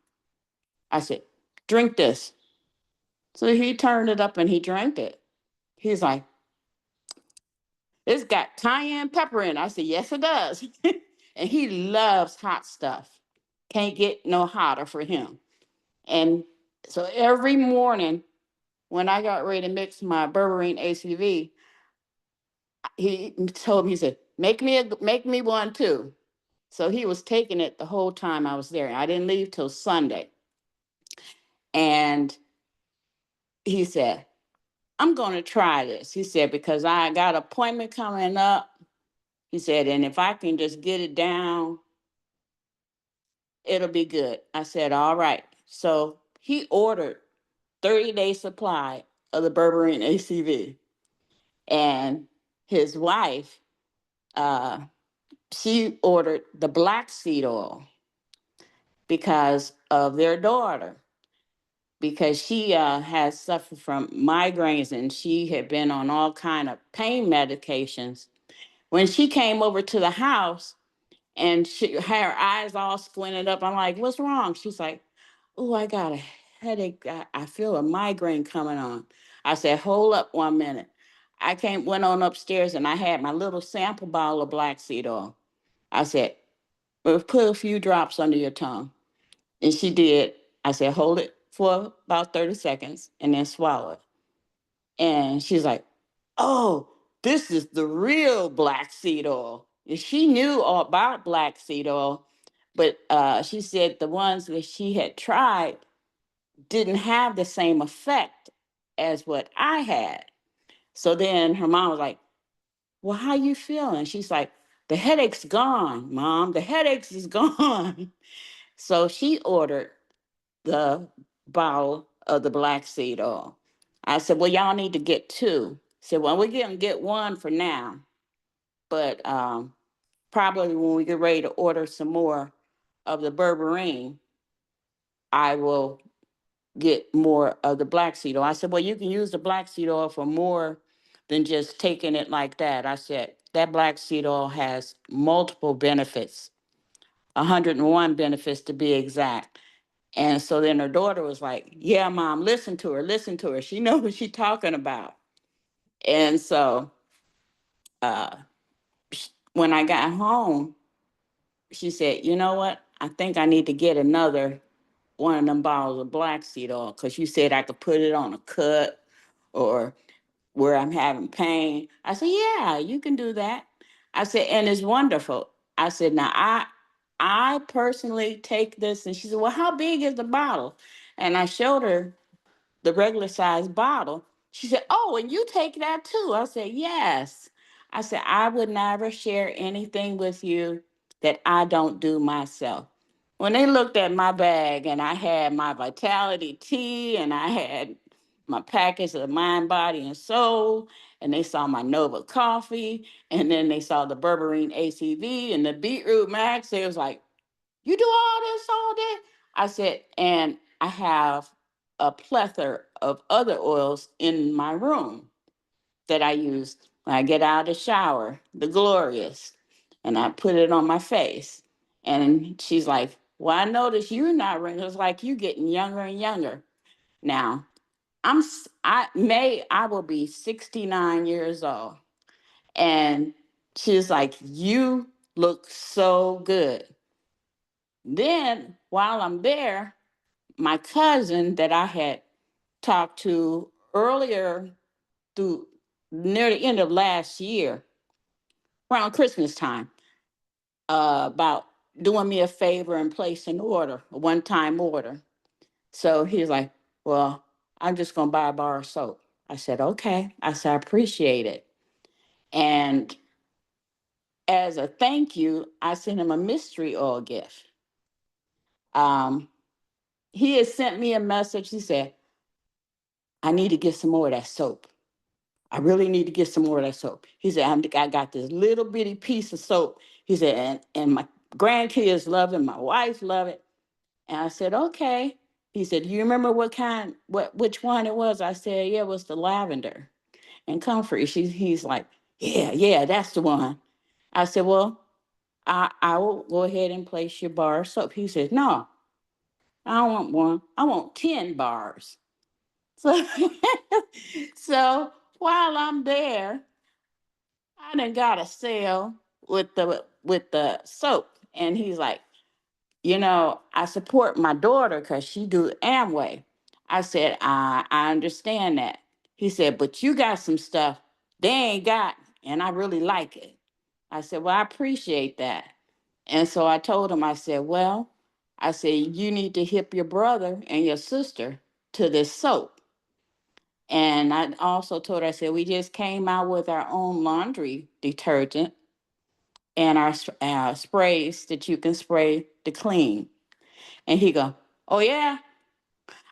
I said, drink this. So he turned it up and he drank it. He's like, it's got cayenne pepper in it. I said, yes, it does. And he loves hot stuff. Can't get no hotter for him. And so every morning when I got ready to mix my berberine ACV, he told me, he said, make me one too. So he was taking it the whole time I was there. I didn't leave till Sunday. And he said, I'm going to try this. He said, because I got an appointment coming up. He said, and if I can just get it down, it'll be good. I said, all right. So he ordered 30-day supply of the berberine ACV. And his wife, she ordered the black seed oil because of their daughter, because she has suffered from migraines and she had been on all kind of pain medications. When she came over to the house and she had her eyes all squinted up, I'm like, what's wrong? She's like, oh, I got a headache. I feel a migraine coming on. I said, hold up 1 minute. Went on upstairs and I had my little sample bottle of black seed oil. I said, well, put a few drops under your tongue. And she did. I said, hold it for about 30 seconds and then swallow it. And she's like, oh, this is the real black seed oil. And she knew all about black seed oil, but she said the ones that she had tried didn't have the same effect as what I had. So then her mom was like, well, how you feeling? She's like, the headache's gone, Mom. The headaches is gone. So she ordered the bottle of the black seed oil. I said, well, y'all need to get two. Said, well, we're going to get one for now. But probably when we get ready to order some more of the berberine, I will get more of the black seed oil. I said, well, you can use the black seed oil for more than just taking it like that. I said, that black seed oil has multiple benefits 101 benefits to be exact. And so then her daughter was like, yeah, mom, listen to her, listen to her. She knows what she's talking about. And so uh, when I got home, she said, you know what? I think I need to get another one of them bottles of black seed oil because you said I could put it on a cut or where I'm having pain. I said, yeah, you can do that. I said, and it's wonderful. I said, now I personally take this. And she said, well, how big is the bottle? And I showed her the regular size bottle. She said, oh, and you take that too. I said, yes. I said, I would never share anything with you that I don't do myself. When they looked at my bag and I had my Vitality tea and I had my package of Mind, Body, and Soul, and they saw my Nova coffee, and then they saw the berberine ACV and the beetroot max, they was like, you do all this all day? I said, and I have a plethora of other oils in my room that I use when I get out of the shower, the Glorious, and I put it on my face. And she's like, well, I noticed you're not wrinkles. It's like you getting younger and younger. Now, I will be 69 years old. And she's like, you look so good. Then while I'm there, my cousin that I had talked to earlier through near the end of last year, around Christmas time, about doing me a favor and placing an order, a one-time order. So he's like, well, I'm just gonna buy a bar of soap. I said, okay. I said, I appreciate it. And as a thank you, I sent him a mystery oil gift. Um, he had sent me a message. He said, I need to get some more of that soap. I really need to get some more of that soap. He said, I got this little bitty piece of soap. He said, and my grandkids love it, my wife love it. And I said, okay. He said, do you remember which one it was? I said, yeah, it was the lavender and comfort. He's like, yeah, that's the one. I said, well, I will go ahead and place your bar of soap. He said, no, I don't want one. I want 10 bars. So, so while I'm there, I done got a sale with the soap. And he's like, you know, I support my daughter because she do Amway. I said, I understand that. He said, but you got some stuff they ain't got, and I really like it. I said, well, I appreciate that. And so I told him, I said, well, I said, you need to hip your brother and your sister to this soap. And I also told her, I said, we just came out with our own laundry detergent and our sprays that you can spray to clean. And he go, oh yeah?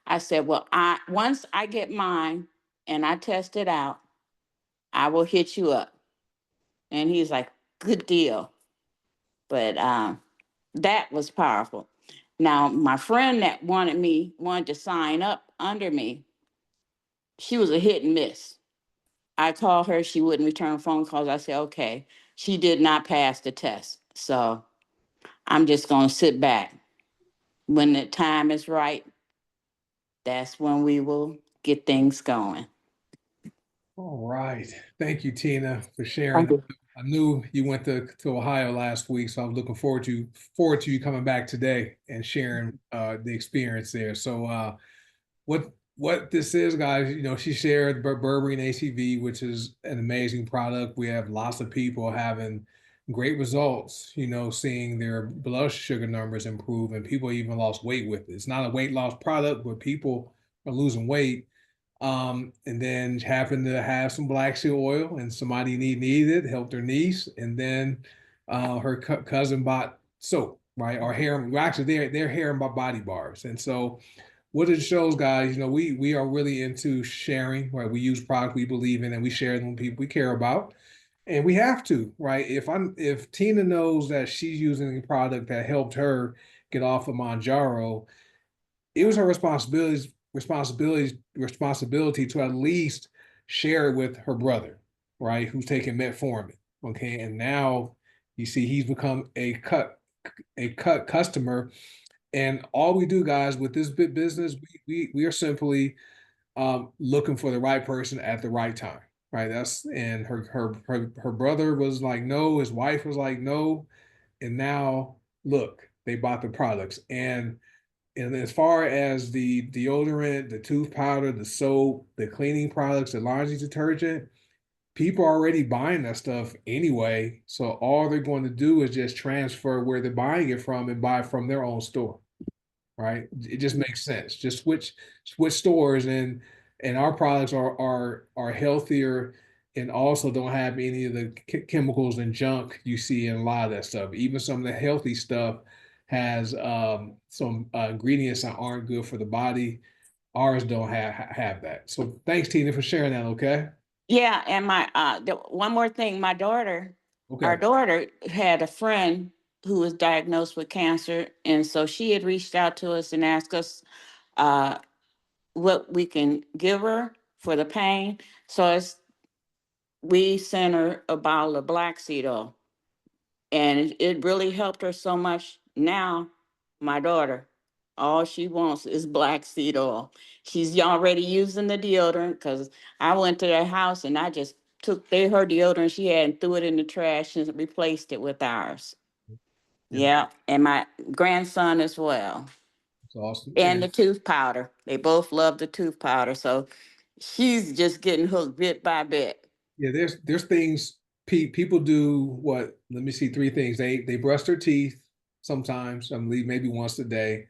I said, well, once I get mine and I test it out, I will hit you up. And he's like, good deal. But that was powerful. Now, my friend that wanted to sign up under me, she was a hit and miss. I called her, she wouldn't return phone calls. I said, okay, she did not pass the test. So I'm just going to sit back. When the time is right, that's when we will get things going. All right. Thank you, Tina, for sharing. Thank you. I knew you went to Ohio last week, so I'm looking forward to you coming back today and sharing the experience there. So what this is, guys, you know, she shared berberine ACV, which is an amazing product. We have lots of people having great results, you know, seeing their blood sugar numbers improve, and people even lost weight with it. It's not a weight loss product, but people are losing weight. And then happened to have some black seed oil, and somebody needed it, helped her niece, and then her cousin bought soap, right? Or hair. Well, actually, they're hair and body bars, and so what it shows, guys, you know, we are really into sharing, right? We use product we believe in, and we share them with people we care about, and we have to, right? If Tina knows that she's using a product that helped her get off of Manjaro, it was her responsibility to at least share it with her brother, right? Who's taking metformin. Okay. And now you see he's become a cut customer. And all we do, guys, with this big business, we are simply looking for the right person at the right time, right? That's and her brother was like no, his wife was like no, and now look, they bought the products. And as far as the deodorant, the tooth powder, the soap, the cleaning products, the laundry detergent, people are already buying that stuff anyway. So all they're going to do is just transfer where they're buying it from and buy from their own store, right? It just makes sense. Just switch stores, and our products are healthier and also don't have any of the chemicals and junk you see in a lot of that stuff. Even some of the healthy stuff has some ingredients that aren't good for the body. Ours don't have that. So thanks, Tina, for sharing that. Okay. Yeah, and one more thing, our Okay. daughter had a friend who was diagnosed with cancer, and so she had reached out to us and asked us uh, what we can give her for the pain. So we sent her a bottle of black seed oil, and it really helped her so much. Now, my daughter, all she wants is black seed oil. She's already using the deodorant because I went to their house and I just took her deodorant she had and threw it in the trash and replaced it with ours. Yeah, Yeah, and my grandson as well. it's awesome. And And the tooth powder. They both love the tooth powder. So she's just getting hooked bit by bit. yeah, there's things people do. What? Let me see. Three things. They brush their teeth sometimes. I believe maybe once a day.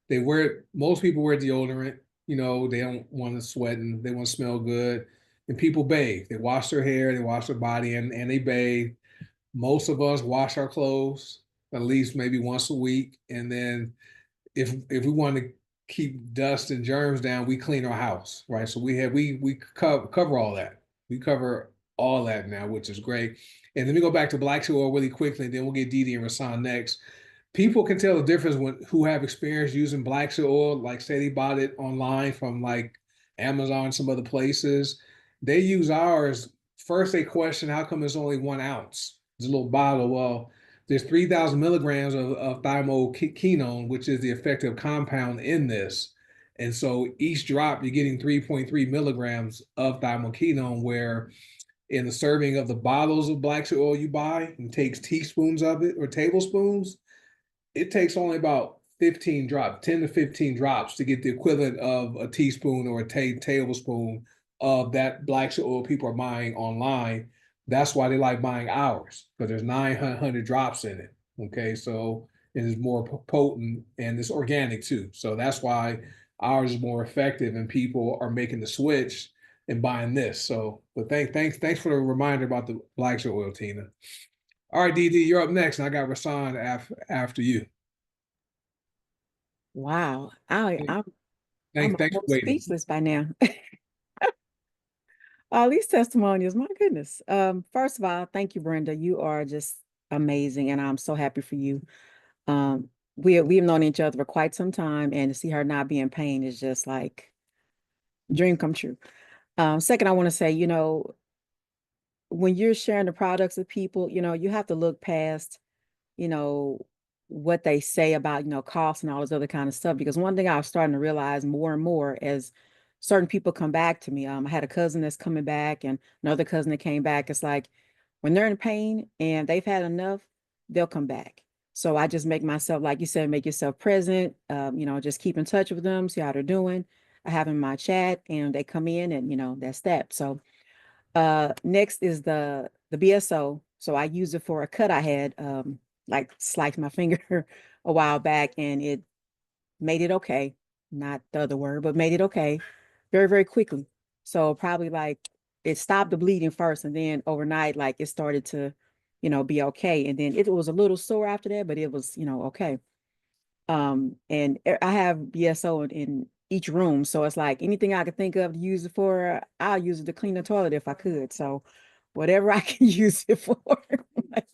They wear. Most people wear deodorant. You know, they don't want to sweat and they want to smell good. And people bathe. They wash their hair. They wash their body, and they bathe. Most of us wash our clothes at least maybe once a week, and then if we want to keep dust and germs down, we clean our house, right? So we cover all that. We cover all that now, which is great. And let me go back to black oil really quickly, and then we'll get Didi and Rasan next. People can tell the difference when who have experience using black oil, like say they bought it online from like Amazon, some other places. They use ours. First, they question how come it's only 1 ounce. It's a little bottle. Well, there's 3,000 milligrams of thymolquinone, which is the effective compound in this. And so each drop, you're getting 3.3 milligrams of thymolquinone, where in the serving of the bottles of black oil you buy and takes teaspoons of it or tablespoons, it takes only about 15 drops, 10 to 15 drops to get the equivalent of a teaspoon or a tablespoon of that black oil people are buying online. That's why they like buying ours, because there's 900 drops in it. Okay, so it is more potent and it's organic too. So that's why ours is more effective and people are making the switch and buying this. So, but thanks for the reminder about the black oil, Tina. All right, DD, you're up next, and I got Rasan after you. Wow. I'm Thanks for almost waiting. speechless by now. All these testimonials, my goodness. First of all, thank you, Brenda. You are just amazing, and I'm so happy for you. We've known each other for quite some time, and to see her not be in pain is just like dream come true. Second, I want to say, when you're sharing the products with people, you have to look past you know, what they say about, costs and all this other kind of stuff. Because one thing I was starting to realize more and more as certain people come back to me. I had a cousin that's coming back and another cousin that came back. It's like when they're in pain and they've had enough, they'll come back. So I just make myself, like you said, make yourself present, just keep in touch with them, see how they're doing. I have them in my chat and they come in and, that's that. So next is the BSO. So I used it for a cut I had, like sliced my finger a while back, and it made it okay. Not the other word, but made it okay very, very quickly. So probably like it stopped the bleeding first, and then overnight, like it started to, be okay. And then it was a little sore after that, but it was, okay. And I have BSO in each room. So it's like anything I could think of to use it for, I'll use it to clean the toilet if I could. So whatever I can use it for, like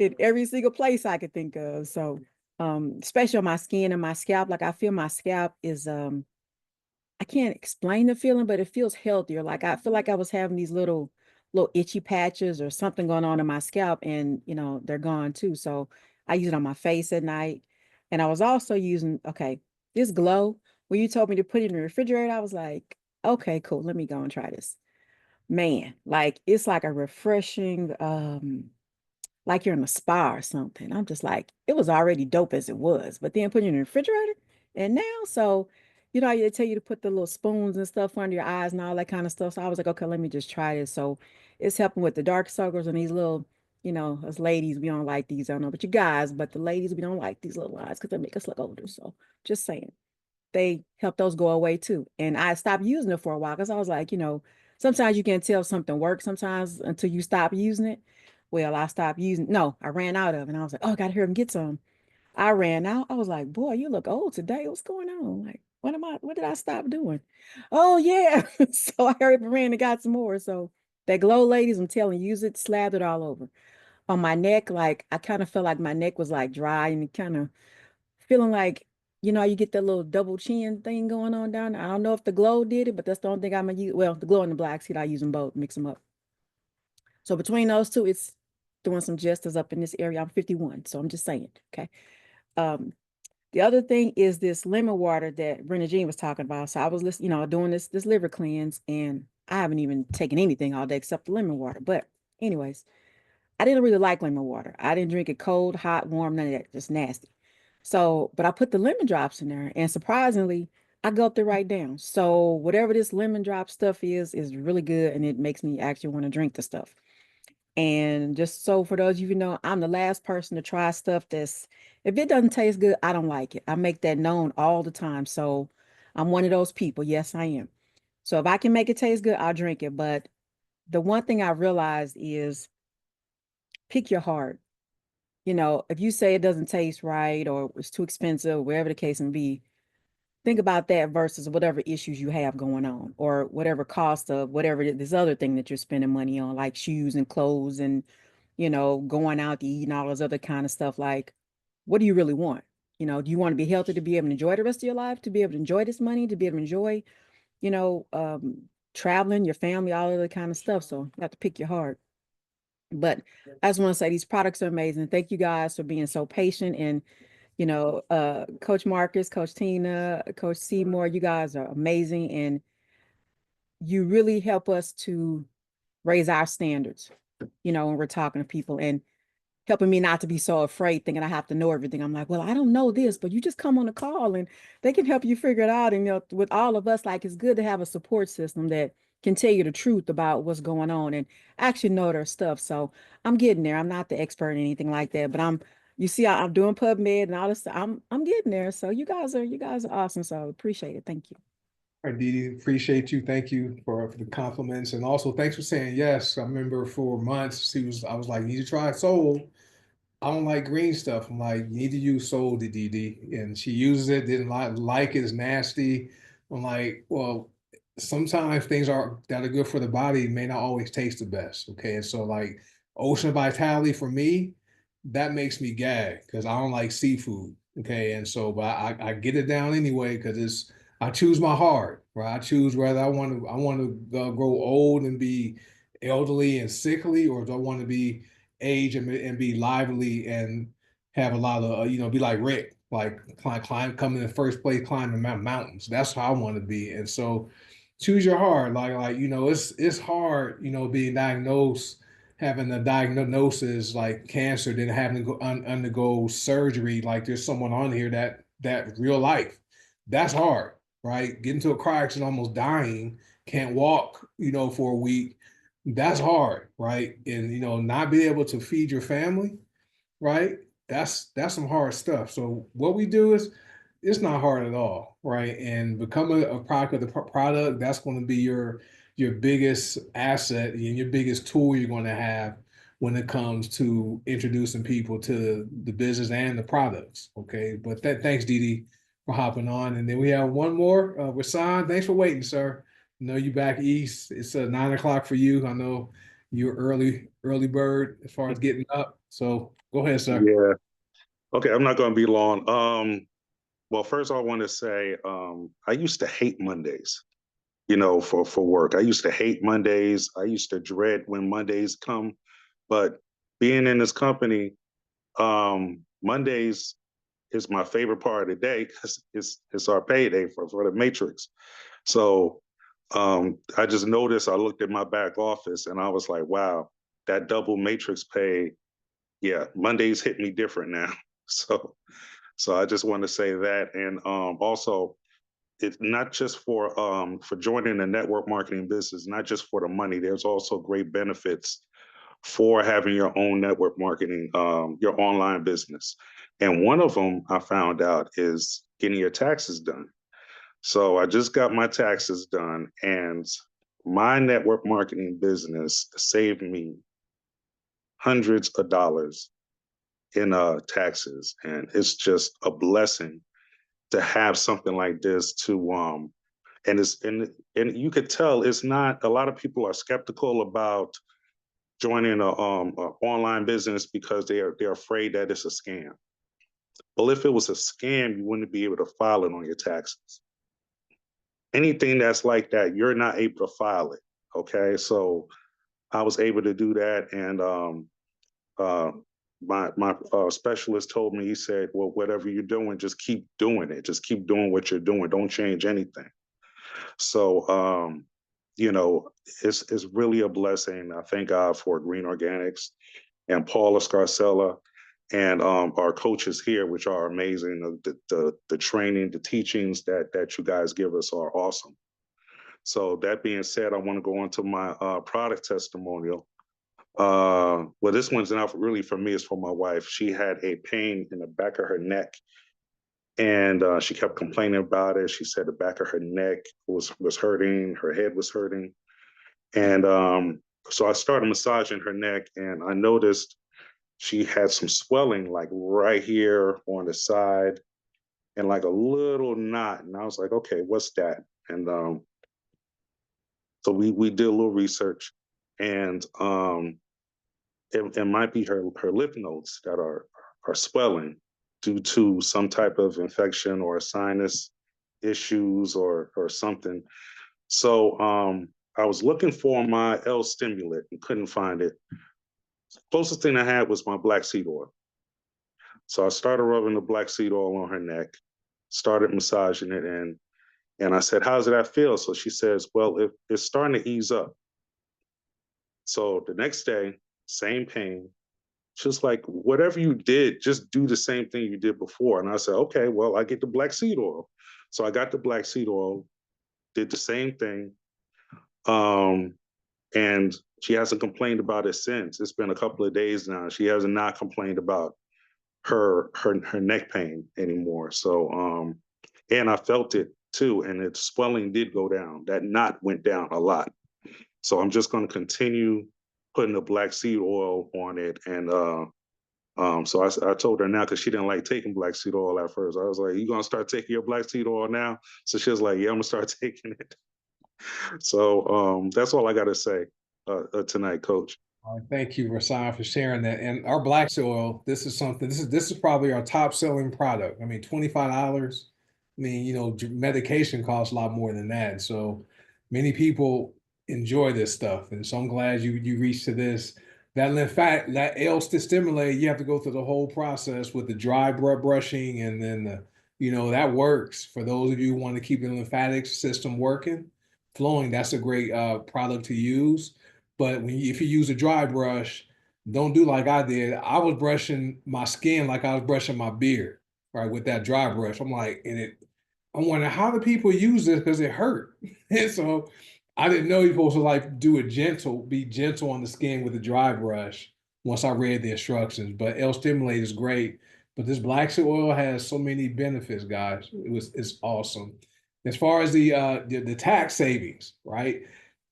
in every single place I could think of. So especially on my skin and my scalp, like I feel my scalp is I can't explain the feeling, but it feels healthier. Like I feel like I was having these little itchy patches or something going on in my scalp, and they're gone too. So I use it on my face at night. And I was also using, okay, this glow. When you told me to put it in the refrigerator, I was like, okay, cool. Let me go and try this. Man, like it's like a refreshing, like you're in a spa or something. I'm just like, it was already dope as it was, but then put it in the refrigerator and now, so they tell you to put the little spoons and stuff under your eyes and all that kind of stuff. So I was like, okay, let me just try this. So it's helping with the dark circles and these little, as ladies, we don't like these. I don't know but you guys, but the ladies, we don't like these little eyes because they make us look older. So just saying, they help those go away too. And I stopped using it for a while because I was like, sometimes you can't tell if something works sometimes until you stop using it. Well, I stopped using, no, I ran out of it. And I was like, oh, I got to hurry and get some. I ran out. I was like, boy, you look old today. What's going on? Like, what did I stop doing? Oh, yeah. So I hurried and ran and got some more. So that glow, ladies, I'm telling you, use it, slab it all over. On my neck, like, I kind of felt like my neck was like dry and kind of feeling like, you get that little double chin thing going on down there. I don't know if the glow did it, but that's the only thing I'm gonna use. Well, the glow and the black seed, I use them both, mix them up. So between those two, it's doing some justice up in this area. I'm 51, so I'm just saying, okay. The other thing is this lemon water that Brenda Jean was talking about. So I was listening, doing this liver cleanse, and I haven't even taken anything all day except the lemon water. But anyways, I didn't really like lemon water. I didn't drink it cold, hot, warm, none of that, just nasty. So, but I put the lemon drops in there, and surprisingly, I gulped it right down. So whatever this lemon drop stuff is really good, and it makes me actually want to drink the stuff. And just so for those of you who know, I'm the last person to try stuff that's, if it doesn't taste good, I don't like it. I make that known all the time. So I'm one of those people. Yes, I am. So if I can make it taste good, I'll drink it. But the one thing I realized is pick your heart. If you say it doesn't taste right or it's too expensive, wherever the case may be, think about that versus whatever issues you have going on or whatever cost of whatever this other thing that you're spending money on, like shoes and clothes and, going out to eat and all this other kind of stuff. Like, what do you really want? Do you want to be healthy to be able to enjoy the rest of your life, to be able to enjoy this money, to be able to enjoy, you know, um, traveling, your family, all of that kind of stuff. So you have to pick your heart. But I just want to say these products are amazing. Thank you guys for being so patient and Coach Marcus, Coach Tina, Coach Seymour, you guys are amazing. And you really help us to raise our standards, when we're talking to people and helping me not to be so afraid thinking I have to know everything. I'm like, well, I don't know this, but you just come on a call and they can help you figure it out. And, with all of us, like, it's good to have a support system that can tell you the truth about what's going on and actually know their stuff. So I'm getting there. I'm not the expert in anything like that, but you see, I'm doing PubMed and all this stuff. I'm getting there. So you guys are awesome. So I appreciate it. Thank you. All right, Dee, appreciate you. Thank you for the compliments. And also thanks for saying yes. I remember for months I was like, you need to try Soul. I don't like green stuff. I'm like, you need to use Soul to DD. And she uses it, didn't like it, it's nasty. I'm like, well, sometimes things that are good for the body may not always taste the best. Okay. And so like Ocean Vitality for me, that makes me gag because I don't like seafood. Okay. And so but I get it down anyway because I choose my heart, right? I choose whether I want to grow old and be elderly and sickly, or do I want to be age and be lively and have a lot of be like Rick, like climb coming in first place, climbing mountains. That's how I want to be. And so choose your heart. Like it's hard, being diagnosed, having a diagnosis like cancer, then having to undergo surgery. Like there's someone on here that real life. That's hard, right? Getting into a car accident, almost dying, can't walk, for a week, that's hard, right? And not being able to feed your family, right? That's some hard stuff. So what we do is it's not hard at all, right? And becoming a product of the product, that's going to be your biggest asset and your biggest tool you're going to have when it comes to introducing people to the business and the products. Okay. But thanks, Dee Dee, for hopping on. And then we have one more, Rasan. Thanks for waiting, sir. I know you back east. It's 9 o'clock for you. I know you're early bird as far as getting up. So go ahead, sir. Yeah. Okay, I'm not going to be long. Well, first I want to say I used to hate Mondays, for work. I used to hate Mondays. I used to dread when Mondays come. But being in this company, Mondays is my favorite part of the day because it's our payday for the matrix. So I just noticed, I looked at my back office and I was like, wow, that double matrix pay, yeah, Mondays hit me different now. So I just want to say that. And also, it's not just for joining the network marketing business, not just for the money. There's also great benefits for having your own network marketing, your online business. And one of them I found out is getting your taxes done. So I just got my taxes done, and my network marketing business saved me hundreds of dollars in taxes. And it's just a blessing to have something like this to and you could tell it's not, a lot of people are skeptical about joining a online business because they're afraid that it's a scam. Well, if it was a scam, you wouldn't be able to file it on your taxes. Anything that's like that, you're not able to file it. Okay, so I was able to do that, and uh, my specialist told me, he said, well, whatever you're doing, just keep doing it. Just keep doing what you're doing. Don't change anything. So, you know, it's really a blessing. I thank God for Green Organics and Paula Scarcella and our coaches here, which are amazing. The training, the teachings that you guys give us are awesome. So that being said, I want to go on to my product testimonial. Well, this one's not really for me, it's for my wife. She had a pain in the back of her neck, and she kept complaining about it. She said the back of her neck was hurting, her head was hurting. And so I started massaging her neck, and I noticed she had some swelling like right here on the side and like a little knot. And I was like, okay, what's that? And so we did a little research, and it might be her lymph nodes that are swelling due to some type of infection or sinus issues or something. So I was looking for my L stimulant and couldn't find it. Closest thing I had was my black seed oil. So I started rubbing the black seed oil on her neck, started massaging it, and I said, how's that feel? So she says, well, it's starting to ease up. So the next day, same pain. She's like, whatever you did, just do the same thing you did before. And I said, okay, well, I get the black seed oil. So I got the black seed oil, did the same thing. And she hasn't complained about it since. It's been a couple of days now. She has not complained about her neck pain anymore. So and I felt it too, and its swelling did go down. That knot went down a lot. So I'm just going to continue putting the black seed oil on it. And so I told her now, because she didn't like taking black seed oil at first. I was like, you going to start taking your black seed oil now? So she was like, yeah, I'm going to start taking it. So that's all I got to say tonight, Coach. Thank you, Rasan, for sharing that. And our black soil, this is something. This is probably our top selling product. I mean, $25. I mean, you know, medication costs a lot more than that. So many people enjoy this stuff, and so I'm glad you reached to this. That lymphatic, that L to stimulate, you have to go through the whole process with the dry brushing, and then that works for those of you who want to keep the lymphatic system working, flowing. That's a great product to use. But if you use a dry brush, don't do like I did. I was brushing my skin like I was brushing my beard, right, with that dry brush. I'm wondering, how do people use this, because it hurt. And so I didn't know you're supposed to like do it gentle, be gentle on the skin with a dry brush once I read the instructions. But L Stimulate is great. But this black seed oil has so many benefits, guys. It's awesome. As far as the tax savings, right?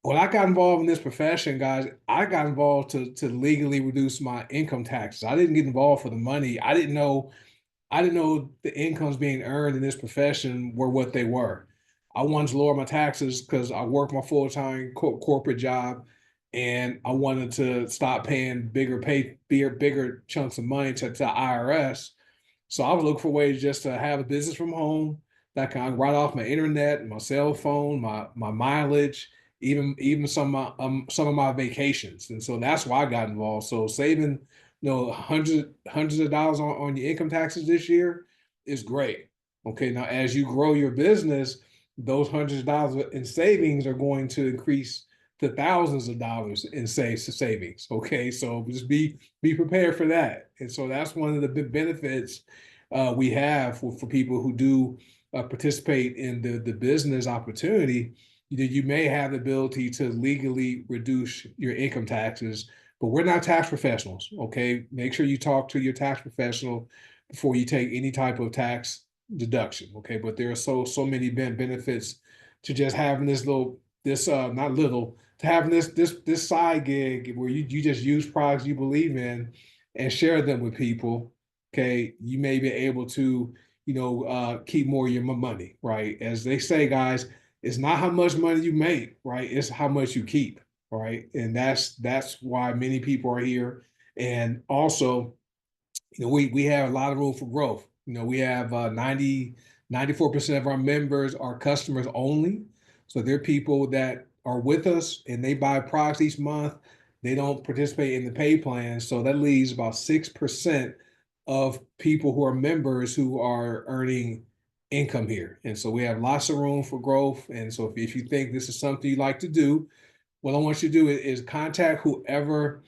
When I got involved in this profession, guys, I got involved to legally reduce my income taxes. I didn't get involved for the money. I didn't know the incomes being earned in this profession were what they were. I wanted to lower my taxes because I worked my full-time corporate job, and I wanted to stop paying bigger chunks of money to IRS. So I was looking for ways just to have a business from home that can write off my internet, my cell phone, my mileage, even some of my vacations. And so that's why I got involved. So saving hundreds of dollars on your income taxes this year is great. Okay, now as you grow your business, those hundreds of dollars in savings are going to increase to thousands of dollars in savings. Okay, so just be prepared for that. And so that's one of the big benefits we have for people who do participate in the business opportunity. You may have the ability to legally reduce your income taxes, but we're not tax professionals. Okay, make sure you talk to your tax professional before you take any type of tax deduction. Okay, but there are so many benefits to just having not little, to having this side gig where you just use products you believe in and share them with people. Okay, you may be able to keep more of your money, right? As they say, guys, it's not how much money you make, right? It's how much you keep, right? And that's why many people are here. And also, we have a lot of room for growth. We have 94% of our members are customers only. So they're people that are with us and they buy products each month. They don't participate in the pay plan. So that leaves about 6% of people who are members who are earning income here. And so we have lots of room for growth. And so if you think this is something you'd like to do, what I want you to do is contact whoever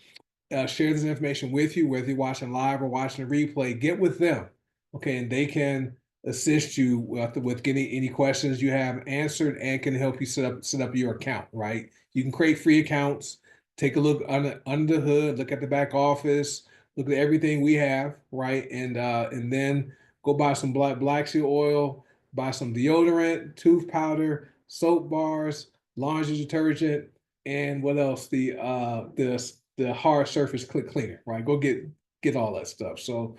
share this information with you, whether you're watching live or watching a replay. Get with them, okay, and they can assist you with getting any questions you have answered and can help you set up your account. Right, you can create free accounts. Take a look under the hood, look at the back office, look at everything we have, right, and then go buy some black seed oil, buy some deodorant, tooth powder, soap bars, laundry detergent, and what else? The hard surface cleaner, right? Go get all that stuff. So,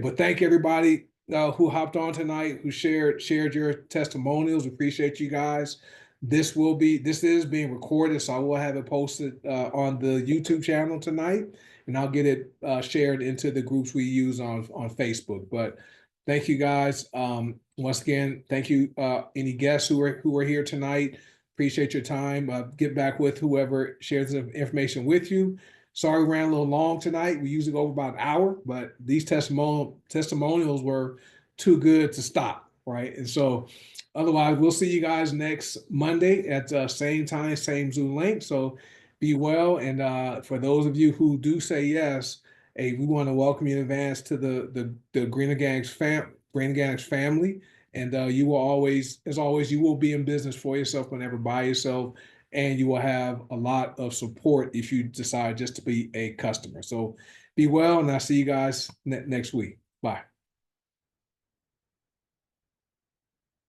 but thank everybody who hopped on tonight, who shared your testimonials. We appreciate you guys. This is being recorded, so I will have it posted on the YouTube channel tonight, and I'll get it shared into the groups we use on Facebook. But thank you guys. Once again, thank you any guests who are here tonight. Appreciate your time. Get back with whoever shares the information with you. Sorry we ran a little long tonight. We usually go over about an hour, but these testimonials were too good to stop, right? And so otherwise, we'll see you guys next Monday at same time, same Zoom link. So be well. And for those of you who do say yes, hey, we want to welcome you in advance to the Greener Gangs family. And you will always, as always, you will be in business for yourself whenever by yourself. And you will have a lot of support if you decide just to be a customer. So be well, and I'll see you guys next week. Bye.